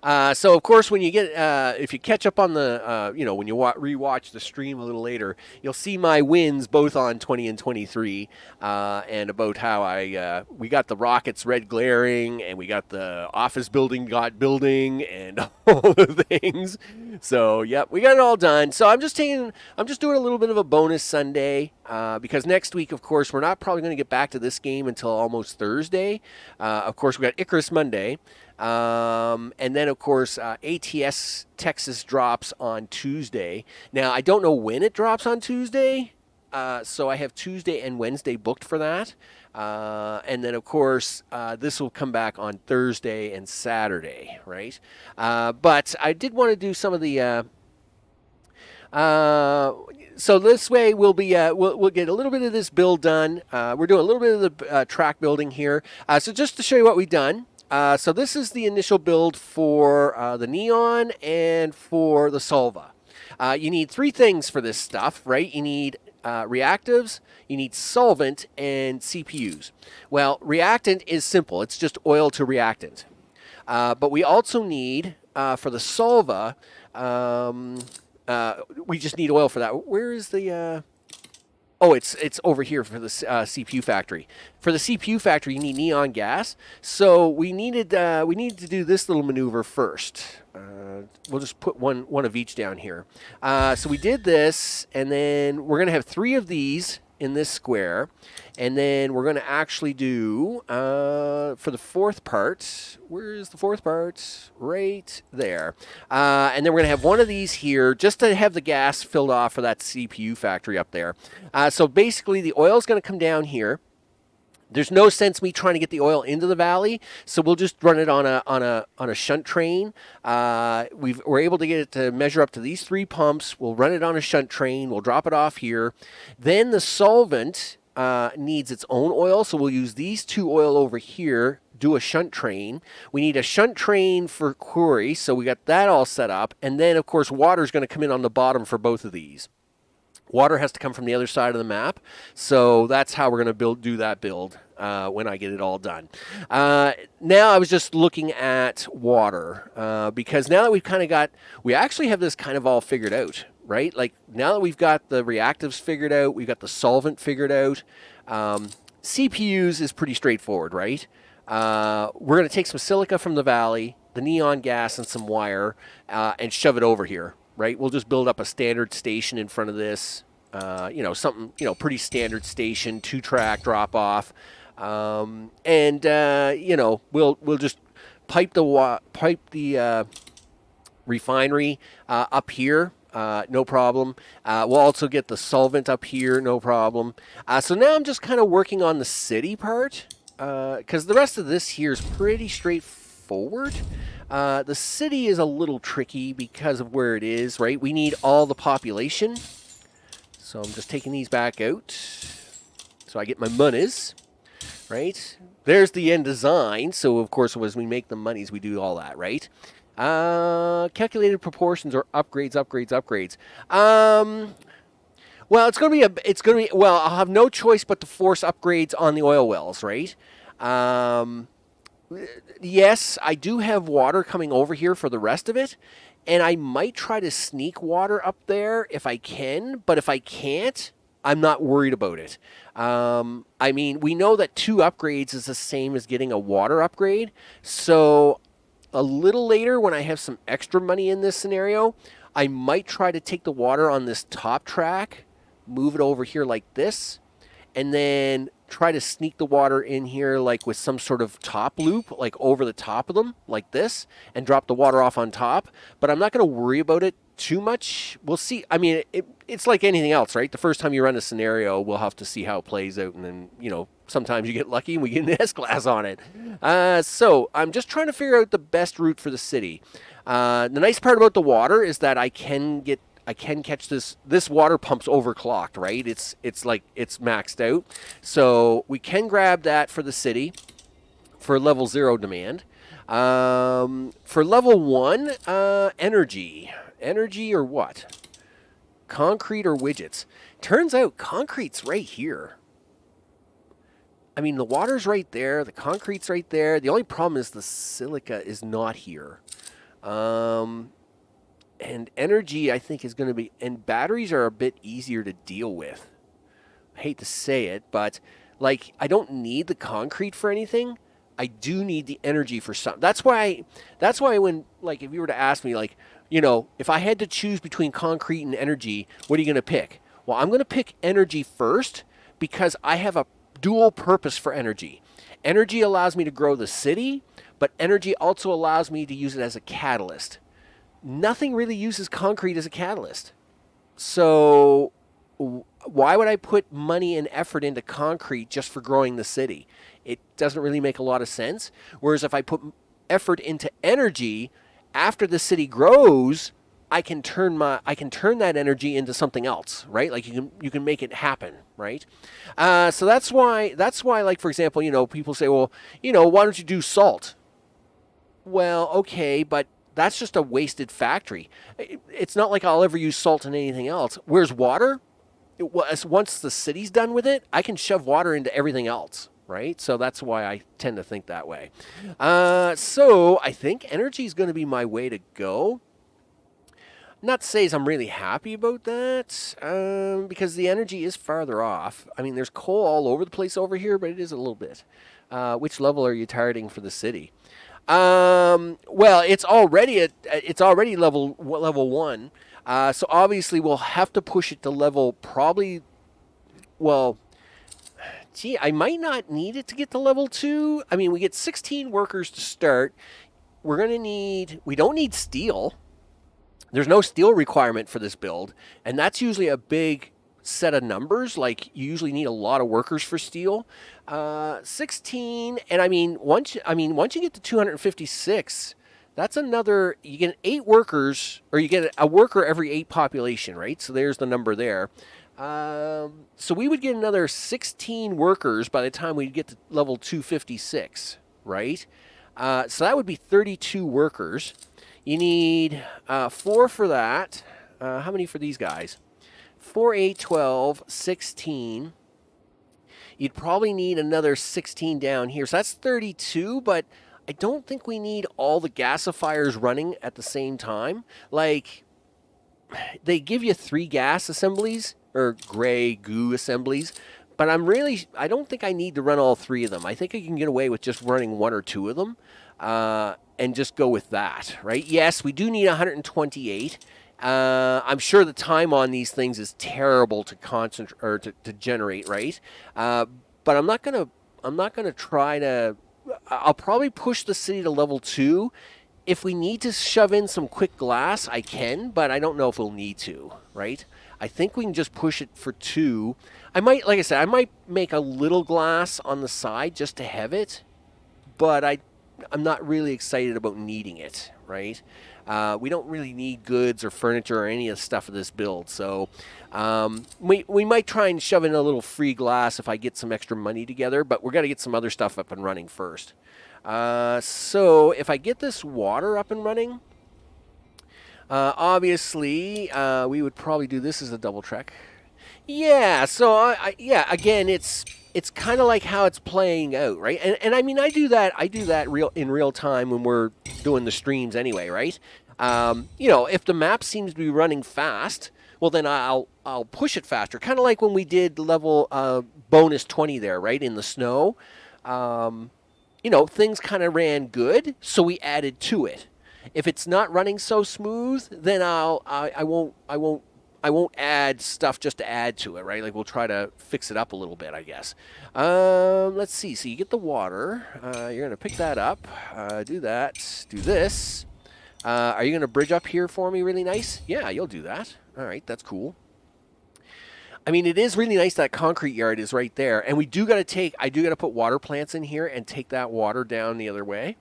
So of course, when you get, if you catch up on the, when you rewatch the stream a little later, you'll see my wins both on 20 and 23, and about how we got the rockets red glaring, and we got the office building building, and all the things. So yep, we got it all done. So I'm just doing a little bit of a bonus Sunday, because next week, of course, we're not probably going to get back to this game until almost Thursday. Of course, we got Icarus Monday. And then, of course, ATS Texas drops on Tuesday. Now, I don't know when it drops on Tuesday, so I have Tuesday and Wednesday booked for that. And then, of course, this will come back on Thursday and Saturday, right? But I did want to do some of the... so this way we'll be we'll get a little bit of this build done. We're doing a little bit of the track building here. So just to show you what we've done. So this is the initial build for the Neon and for the Solva. You need 3 things for this stuff, right? You need reactives, you need solvent, and CPUs. Well, reactant is simple. It's just oil to reactant. But we also need, for the Solva, we just need oil for that. Where is the... Oh, it's over here for the CPU factory. For the CPU factory, you need neon gas. So we needed to do this little maneuver first. We'll just put one of each down here. So we did this, and then we're going to have 3 of these in this square, and then we're going to actually do for the 4th part. Where is the 4th part? Right there. And then we're going to have one of these here just to have the gas filled off for that CPU factory up there. So basically, the oil is going to come down here. There's no sense me trying to get the oil into the valley, so we'll just run it on a shunt train. We're able to get it to measure up to these 3 pumps. We'll run it on a shunt train. We'll drop it off here. Then the solvent needs its own oil, so we'll use these 2 oil over here. Do a shunt train. We need a shunt train for quarry, so we got that all set up. And then, of course, water is going to come in on the bottom for both of these. Water has to come from the other side of the map, so that's how we're going to do that build when I get it all done. Now I was just looking at water, because now that we actually have this kind of all figured out, right? Like, now that we've got the reactives figured out, we've got the solvent figured out, CPUs is pretty straightforward, right? We're going to take some silica from the valley, the neon gas, and some wire, and shove it over here. Right, we'll just build up a standard station in front of this, something, pretty standard station, 2-track drop off, and we'll just pipe the refinery up here, no problem. We'll also get the solvent up here, no problem. So now I'm just kind of working on the city part, because the rest of this here is pretty straightforward. The city is a little tricky because of where it is, right? We need all the population. So I'm just taking these back out. So I get my monies, right? There's the end design. So, of course, as we make the monies, we do all that, right? Calculated proportions or upgrades. Well, well, I'll have no choice but to force upgrades on the oil wells, right? Um, yes, I do have water coming over here for the rest of it, and I might try to sneak water up there if I can, but if I can't, I'm not worried about it. I mean, we know that 2 upgrades is the same as getting a water upgrade, so a little later when I have some extra money in this scenario, I might try to take the water on this top track, move it over here like this, and then try to sneak the water in here like with some sort of top loop, like over the top of them, like this, and drop the water off on top. But I'm not going to worry about it too much. We'll see. I mean, it's like anything else, right? The first time you run a scenario, we'll have to see how it plays out, and then, you know, sometimes you get lucky and we get an S-class on it. So I'm just trying to figure out the best route for the city. The nice part about the water is that I can catch this water pump's overclocked, right? It's like it's maxed out. So we can grab that for the city for level 0 demand. For level 1, energy. Energy or what? Concrete or widgets. Turns out concrete's right here. I mean, the water's right there, the concrete's right there. The only problem is the silica is not here. And energy, I think, is going to be... And batteries are a bit easier to deal with. I hate to say it, but, like, I don't need the concrete for anything. I do need the energy for something. That's why when, like, if you were to ask me, like, you know, if I had to choose between concrete and energy, what are you going to pick? Well, I'm going to pick energy first because I have a dual purpose for energy. Energy allows me to grow the city, but energy also allows me to use it as a catalyst. Nothing really uses concrete as a catalyst. So why would I put money and effort into concrete just for growing the city? It doesn't really make a lot of sense. Whereas if I put effort into energy, after the city grows, I can turn that energy into something else, right? Like you can make it happen, right? So that's why, like, for example, you know, people say, well, you know, why don't you do salt? Well, okay, but that's just a wasted factory. It's not like I'll ever use salt in anything else. Whereas water, once the city's done with it, I can shove water into everything else, right? So that's why I tend to think that way. So I think energy is going to be my way to go. Not to say as I'm really happy about that, because the energy is farther off. I mean, there's coal all over the place over here, but it is a little bit. Which level are you targeting for the city? Well, it's already level 1. So obviously we'll have to push it to level probably, well, gee, I might not need it to get to level 2. I mean, we get 16 workers to start. We don't need steel. There's no steel requirement for this build, and that's usually a big set of numbers. Like, you usually need a lot of workers for steel. 16, and I mean, once you get to 256, that's another. You get 8 workers, or you get a worker every 8 population, right? So there's the number there. So we would get another 16 workers by the time we get to level 256, right? So that would be 32 workers. You need 4 for that. How many for these guys? 4, 8, 12, 16. You'd probably need another 16 down here. So that's 32, but I don't think we need all the gasifiers running at the same time. Like, they give you 3 gas assemblies, or gray goo assemblies, but I don't think I need to run all 3 of them. I think I can get away with just running 1 or 2 of them. And just go with that, right? Yes, we do need 128. I'm sure the time on these things is terrible to concentrate or to generate, right? But I'm not gonna try to. I'll probably push the city to level 2. If we need to shove in some quick glass, I can, but I don't know if we'll need to, right? I think we can just push it for 2. I might, like I said, I might make a little glass on the side just to have it, but I'm not really excited about needing it, right? We don't really need goods or furniture or any of the stuff of this build. So we might try and shove in a little free glass if I get some extra money together, but we're going to get some other stuff up and running first. So if I get this water up and running, obviously we would probably do this as a double trek. Yeah, so yeah, again, it's kind of like how it's playing out, right? And I mean, I do that in real time when we're doing the streams anyway, right? If the map seems to be running fast, well then I'll push it faster. Kind of like when we did level bonus 20 there, right, in the snow. Things kind of ran good, so we added to it. If it's not running so smooth, then I won't add stuff just to add to it, right? Like we'll try to fix it up a little bit, I guess. Let's see. So you get the water. You're gonna pick that up. Do that. Do this. Are you gonna bridge up here for me, really nice? Yeah, you'll do that. All right, that's cool. I mean, it is really nice that concrete yard is right there, and I do gotta put water plants in here and take that water down the other way.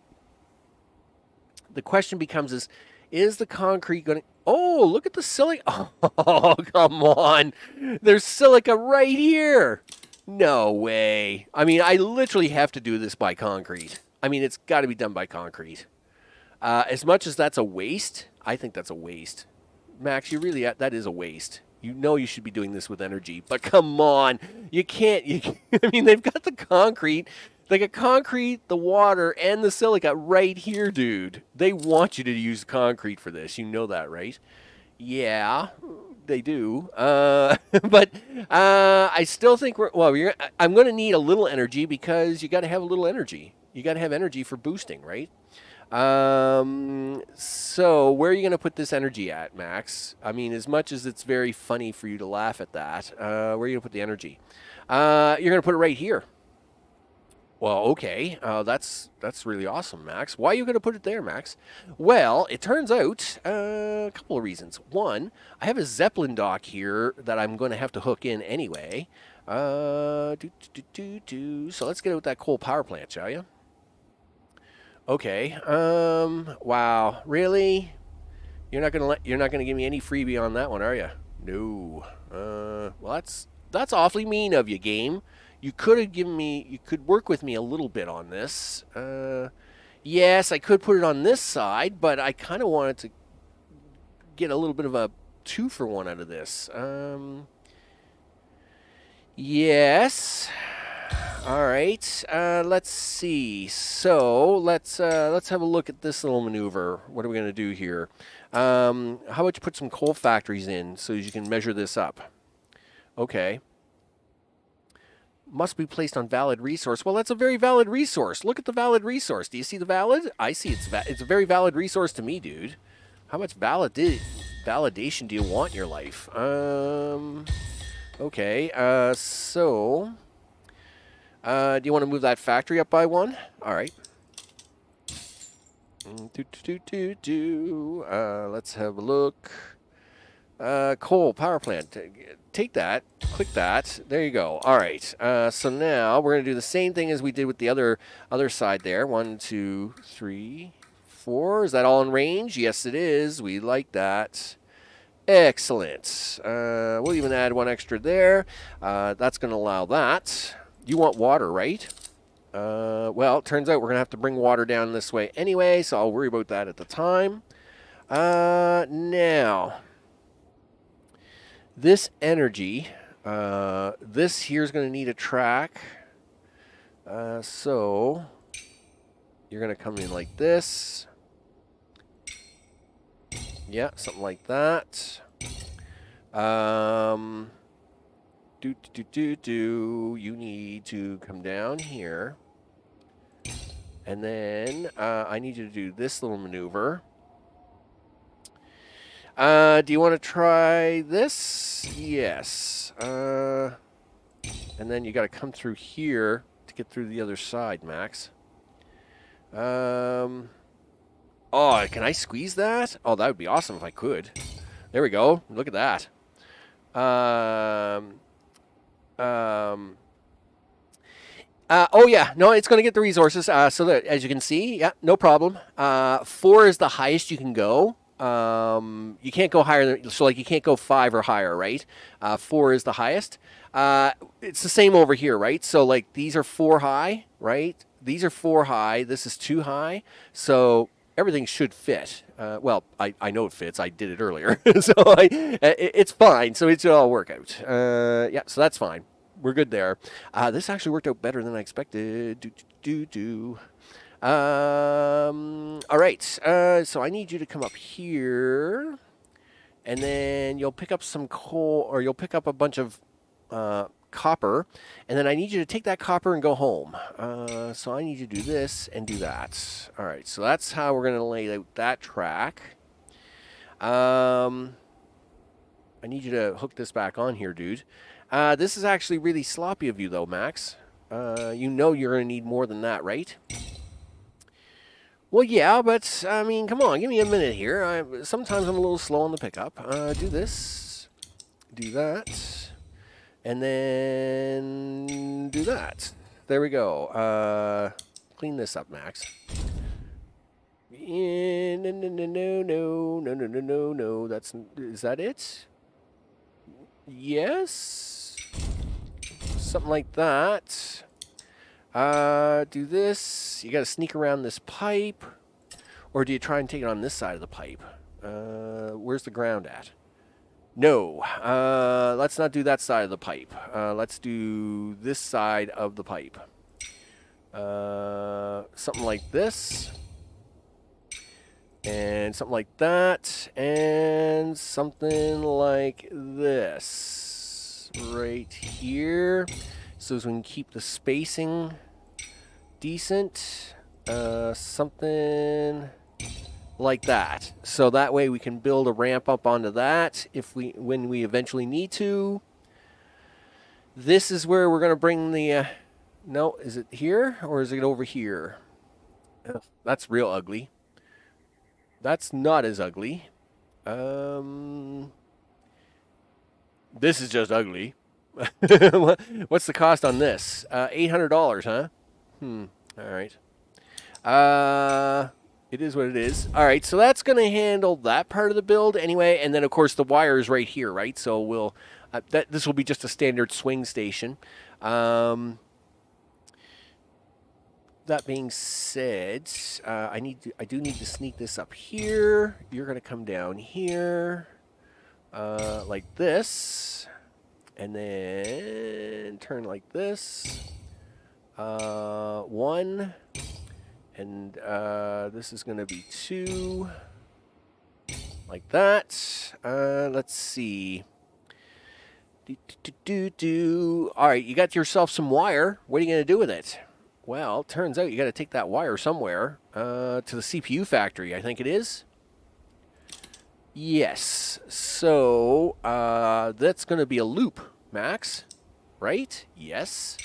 The question becomes is the concrete going to... Oh, look at the silica. Oh, come on. There's silica right here. No way. I mean, I literally have to do this by concrete. I mean, it's got to be done by concrete. As much as that's a waste, I think that's a waste. Max, that is a waste. You know you should be doing this with energy, but come on. You can't. I mean, they've got the concrete... They got concrete, the water, and the silica right here, dude. They want you to use concrete for this. You know that, right? Yeah, they do. But I still think I'm going to need a little energy because you got to have a little energy. You got to have energy for boosting, right? So where are you going to put this energy at, Max? I mean, as much as it's very funny for you to laugh at that, where are you going to put the energy? You're going to put it right here. Well, okay, that's really awesome, Max. Why are you going to put it there, Max? Well, it turns out a couple of reasons. One, I have a Zeppelin dock here that I'm going to have to hook in anyway. So let's get out with that coal power plant, shall you? Okay. Wow, really? You're not gonna give me any freebie on that one, are you? No. Well, that's awfully mean of you, game. You could work with me a little bit on this. Yes, I could put it on this side, but I kind of wanted to get a little bit of a 2-for-1 out of this. Yes. All right. Let's see. So let's have a look at this little maneuver. What are we going to do here? How about you put some coal factories in so you can measure this up? Okay. Must be placed on valid resource. Well, that's a very valid resource. Look at the valid resource. Do you see the valid? I see it's a very valid resource to me, dude. How much validation do you want in your life? Okay. So, do you want to move that factory up by 1? All right. Let's have a look. Coal power plant. Take that. Click that. There you go. All right. So now we're going to do the same thing as we did with the other side there. 1, 2, 3, 4. Is that all in range? Yes, it is. We like that. Excellent. We'll even add 1 extra there. That's going to allow that. You want water, right? Well, it turns out we're going to have to bring water down this way anyway, so I'll worry about that at the time. Now... This energy, this here is going to need a track. So you're going to come in like this. Yeah, something like that. You need to come down here. And then I need you to do this little maneuver. Do you want to try this? Yes. And then you got to come through here to get through the other side, Max. Oh, can I squeeze that? Oh, that would be awesome if I could. There we go. Look at that. Oh yeah, no, it's going to get the resources. So that, as you can see, yeah, no problem. 4 is the highest you can go. You can't go higher than, so like you can't go 5 or higher, right? 4 is the highest. It's the same over here, right? So like these are 4 high, right? These are 4 high. This is 2 high. So everything should fit. Well, I know it fits. I did it earlier, so it's fine. So it should all work out. Yeah, so that's fine. We're good there. This actually worked out better than I expected. All right. So I need you to come up here, and then you'll pick up some coal, or you'll pick up a bunch of copper, and then I need you to take that copper and go home. So I need you to do this and do that. All right. So that's how we're going to lay out that track. I need you to hook this back on here, dude. This is actually really sloppy of you, though, Max. You know you're going to need more than that, right? Well, yeah, but, I mean, come on, give me a minute here. Sometimes I'm a little slow on the pickup. Do this, do that, and then do that. There we go. Clean this up, Max. No. Is that it? Yes. Something like that. Do this. You got to sneak around this pipe. Or do you try and take it on this side of the pipe? Where's the ground at? No. Let's not do that side of the pipe. Let's do this side of the pipe. Something like this. And something like that. And something like this. Right here. So as we can keep the spacing decent. Something like that. So that way we can build a ramp up onto that when we eventually need to. This is where we're going to bring the... no, is it here or is it over here? That's real ugly. That's not as ugly. This is just ugly. What's the cost on this? $800, huh? All right. It is what it is. All right, so that's going to handle that part of the build anyway, and then of course the wire is right here, right? So we'll this will be just a standard swing station. That being said, I do need to sneak this up here. You're going to come down here, like this, and then turn like this. 1, and this is going to be 2, like that. Let's see. All right, you got yourself some wire. What are you going to do with it? Well, turns out you got to take that wire somewhere to the CPU factory, I think it is. Yes. So that's going to be a loop, Max, right? Yes.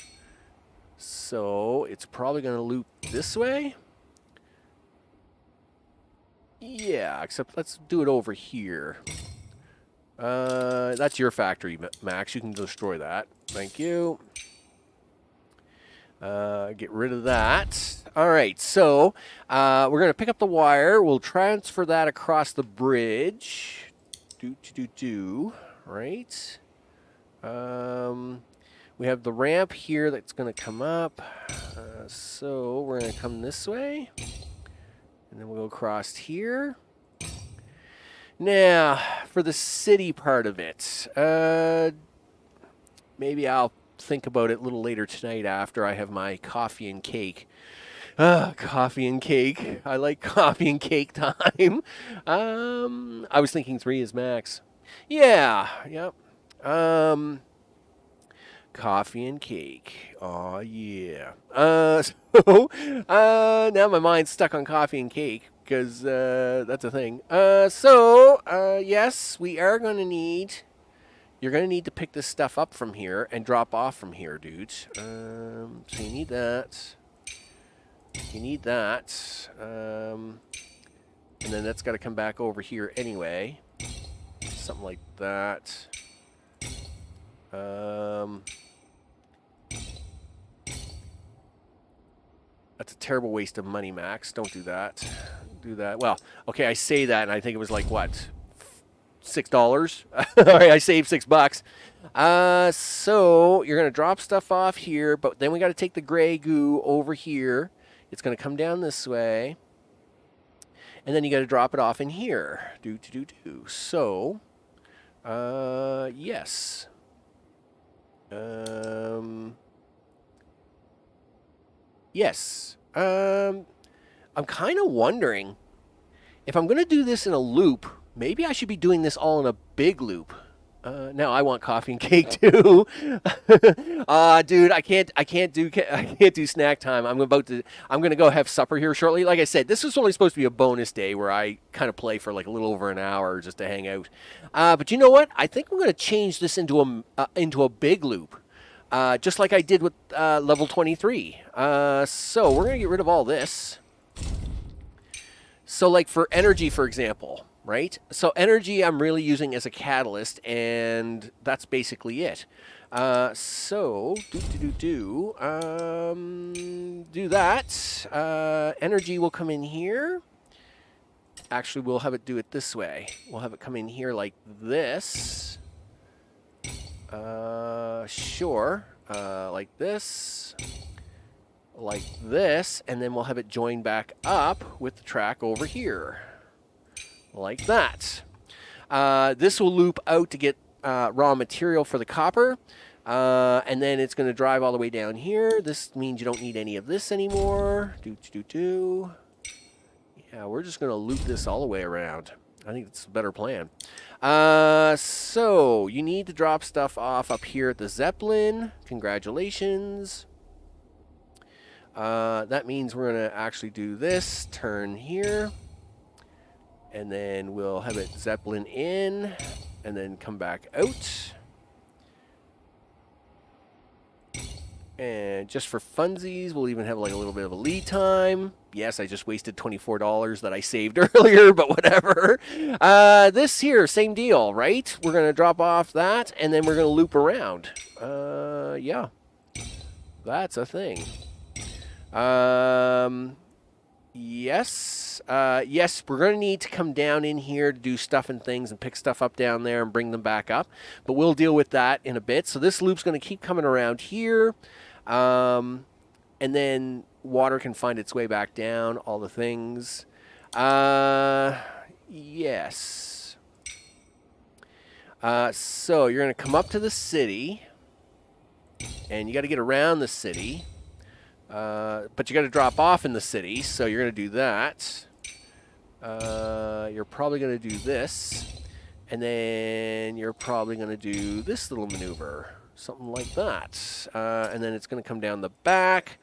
So it's probably going to loop this way. Yeah, except let's do it over here. That's your factory, Max. You can destroy that. Thank you. Get rid of that. All right, so we're going to pick up the wire. We'll transfer that across the bridge. Right? We have the ramp here that's going to come up. So we're going to come this way. And then we'll go across here. Now, for the city part of it, maybe I'll think about it a little later tonight after I have my coffee and cake. Coffee and cake. I like coffee and cake time. I was thinking 3 is max. Yeah, yep. Coffee and cake. Oh yeah. So now my mind's stuck on coffee and cake because that's a thing. Yes, we are going to need... You're going to need to pick this stuff up from here and drop off from here, dude. So you need that. You need that. And then that's got to come back over here anyway. Something like that. That's a terrible waste of money, Max. Don't do that. Do that. Well, okay, I say that, and I think it was like, what, $6? All right, I saved $6. So you're going to drop stuff off here, but then we got to take the gray goo over here. It's going to come down this way. And then you got to drop it off in here. So, yes. Yes. I'm kind of wondering if I'm going to do this in a loop, maybe I should be doing this all in a big loop. Now I want coffee and cake too. Dude, I can't do snack time. I'm gonna go have supper here shortly. Like I said, this was only supposed to be a bonus day where I kind of play for like a little over an hour just to hang out. But you know what? I think I'm gonna change this into a big loop. Just like I did with level 23. So we're going to get rid of all this. So like for energy, for example, right? So energy I'm really using as a catalyst, and that's basically it. So do that. Energy will come in here. Actually, we'll have it do it this way. We'll have it come in here like this. Sure. Like this, and then we'll have it join back up with the track over here, like that. This will loop out to get raw material for the copper, and then it's going to drive all the way down here. This means you don't need any of this anymore. Yeah, we're just going to loop this all the way around. I think it's a better plan. So you need to drop stuff off up here at the Zeppelin. Congratulations. That means we're going to actually do this. Turn here. And then we'll have it Zeppelin in. And then come back out. And just for funsies, we'll even have like a little bit of a lead time. Yes, I just wasted $24 that I saved earlier, but whatever. This here, same deal, right? We're going to drop off that, and then we're going to loop around. Yeah, that's a thing. Yes, we're going to need to come down in here to do stuff and things and pick stuff up down there and bring them back up. But we'll deal with that in a bit. So this loop's going to keep coming around here. And then water can find its way back down, all the things. Yes. So you're going to come up to the city, and you got to get around the city. But you got to drop off in the city, so you're going to do that. You're probably going to do this, and then you're probably going to do this little maneuver. Something like that. And then it's going to come down the back.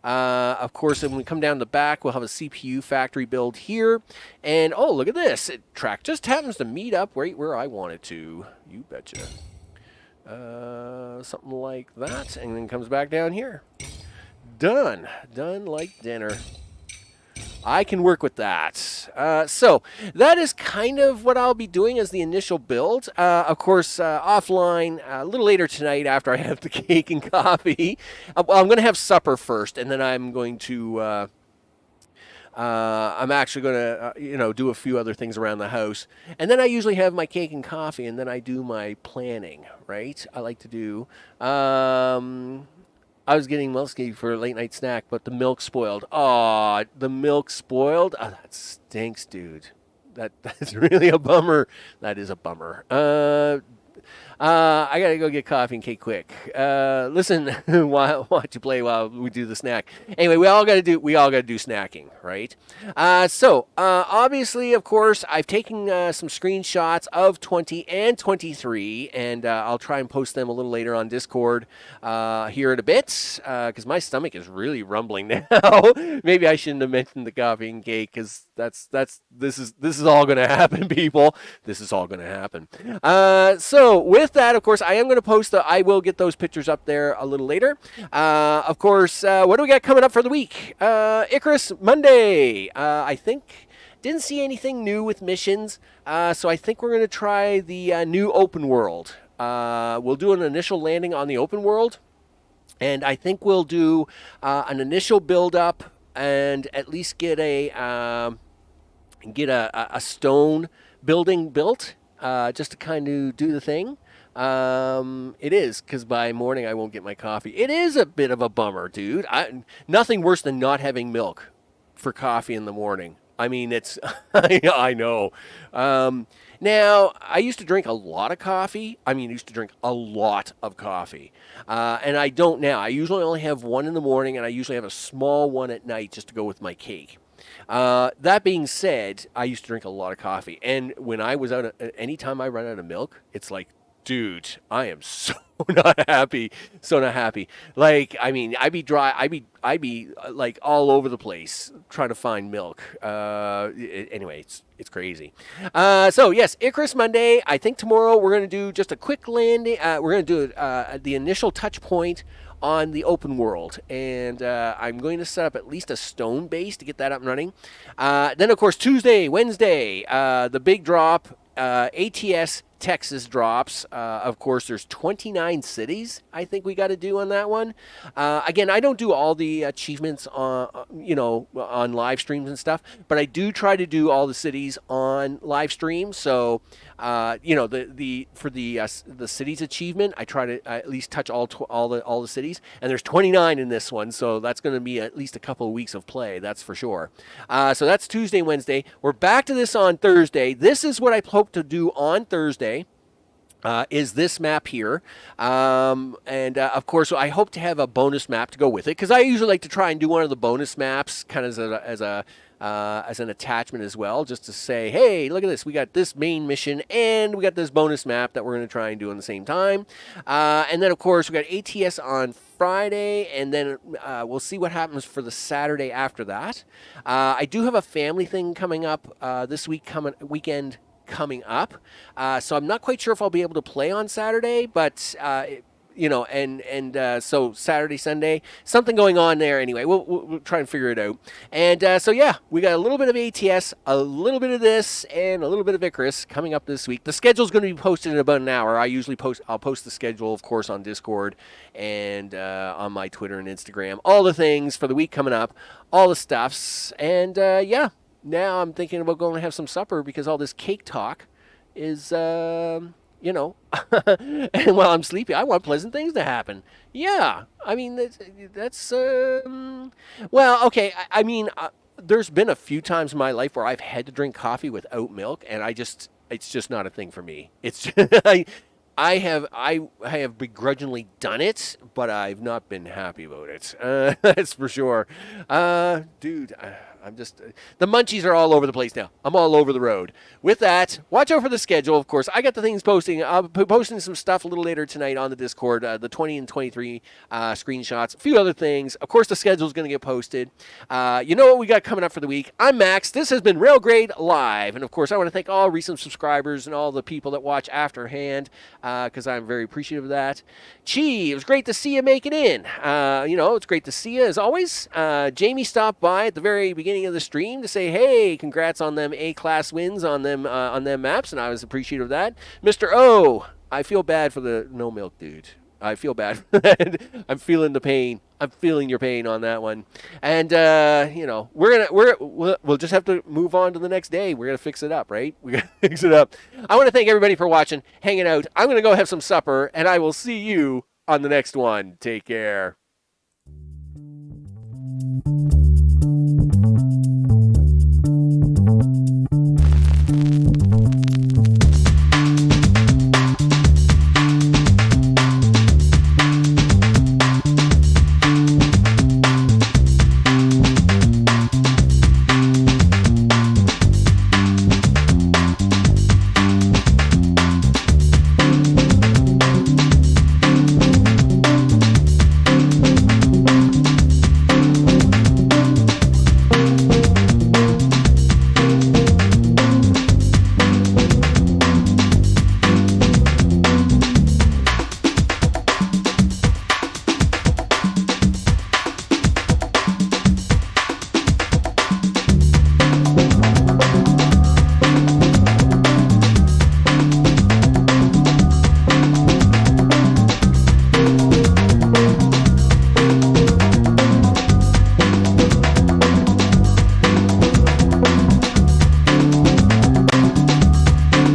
Of course, when we come down the back, we'll have a CPU factory build here. And, oh, look at this. Track just happens to meet up right where I want it to. You betcha. Something like that. And then comes back down here. Done. Done like dinner. I can work with that. So that is kind of what I'll be doing as the initial build. Of course, offline, a little later tonight after I have the cake and coffee. Well, I'm going to have supper first, and then I'm going to... I'm actually going to, do a few other things around the house. And then I usually have my cake and coffee, and then I do my planning, right? I like to do... I was getting Milksky for a late night snack, but the milk spoiled. Aw, the milk spoiled? Oh, that stinks, dude. That's really a bummer. That is a bummer. I gotta go get coffee and cake quick. Listen, watch you play while we do the snack. Anyway, we all gotta do snacking, right? So obviously, of course, I've taken some screenshots of 20 and 23, and I'll try and post them a little later on Discord here in a bit, because my stomach is really rumbling now. Maybe I shouldn't have mentioned the coffee and cake, because this is all gonna happen, people. This is all gonna happen. So with that, of course, I will get those pictures up there a little later. Of course, what do we got coming up for the week? Icarus Monday. I think didn't see anything new with missions, so I think we're going to try the new open world. We'll do an initial landing on the open world, and I think we'll do an initial build up and at least get a stone building built, just to kind of do the thing. It is, because by morning I won't get my coffee. It is a bit of a bummer, dude. Nothing worse than not having milk for coffee in the morning. I mean, it's, I know. Now, I used to drink a lot of coffee. I mean, I used to drink a lot of coffee. And I don't now. I usually only have one in the morning, and I usually have a small one at night just to go with my cake. That being said, I used to drink a lot of coffee. And when I was out, anytime I run out of milk, it's like, dude, I am so not happy. So not happy. Like, I mean, I'd be like all over the place trying to find milk. Anyway, it's crazy. So yes, Icarus Monday. I think tomorrow we're going to do just a quick landing. We're going to do the initial touch point on the open world, and I'm going to set up at least a stone base to get that up and running. Then of course Tuesday, Wednesday, the big drop, ATS Texas drops. Of course, there's 29 cities I think we got to do on that one. Again, I don't do all the achievements on live streams and stuff, but I do try to do all the cities on live stream. So, for the cities achievement, I try to at least touch all the cities, and there's 29 in this one, so that's going to be at least a couple of weeks of play, that's for sure. So that's Tuesday, Wednesday. We're back to this on Thursday. This is what I hope to do on Thursday. Is this map here. And of course, I hope to have a bonus map to go with it, because I usually like to try and do one of the bonus maps kind of as an attachment as well, just to say, hey, look at this. We got this main mission, and we got this bonus map that we're going to try and do at the same time. And then, of course, we got ATS on Friday, and then we'll see what happens for the Saturday after that. I do have a family thing coming up this weekend coming up, so I'm not quite sure if I'll be able to play on Saturday, but so Saturday, Sunday, something going on there. Anyway, we'll try and figure it out. And so yeah, we got a little bit of ATS, a little bit of this, and a little bit of Icarus coming up this week. The schedule's going to be posted in about an hour. I'll post the schedule, of course, on Discord and on my Twitter and Instagram. All the things for the week coming up, all the stuffs, and yeah. Now I'm thinking about going to have some supper, because all this cake talk is, and while I'm sleepy, I want pleasant things to happen. Yeah, I mean, that's well, okay, I mean, there's been a few times in my life where I've had to drink coffee without milk, and it's just not a thing for me. It's just, I have begrudgingly done it, but I've not been happy about it. That's for sure. Dude, I'm just, the munchies are all over the place now. I'm all over the road. With that, watch out for the schedule, of course. I got the things posting. I'll be posting some stuff a little later tonight on the Discord, the 20 and 23 screenshots, a few other things. Of course, the schedule is going to get posted. You know what we got coming up for the week. I'm Max. This has been Railgrade Live. And, of course, I want to thank all recent subscribers and all the people that watch afterhand, because I'm very appreciative of that. Chi, it was great to see you make it in. It's great to see you, as always. Jamie stopped by at the very beginning of the stream to say, hey, congrats on them A-class wins on them maps, and I was appreciative of that. Mr. O, I feel bad for the no milk dude. I feel bad. I'm feeling the pain. I'm feeling your pain on that one. And we'll just have to move on to the next day. We're gonna fix it up, right? We're gonna fix it up. I want to thank everybody for watching, hanging out. I'm gonna go have some supper, and I will see you on the next one. Take care.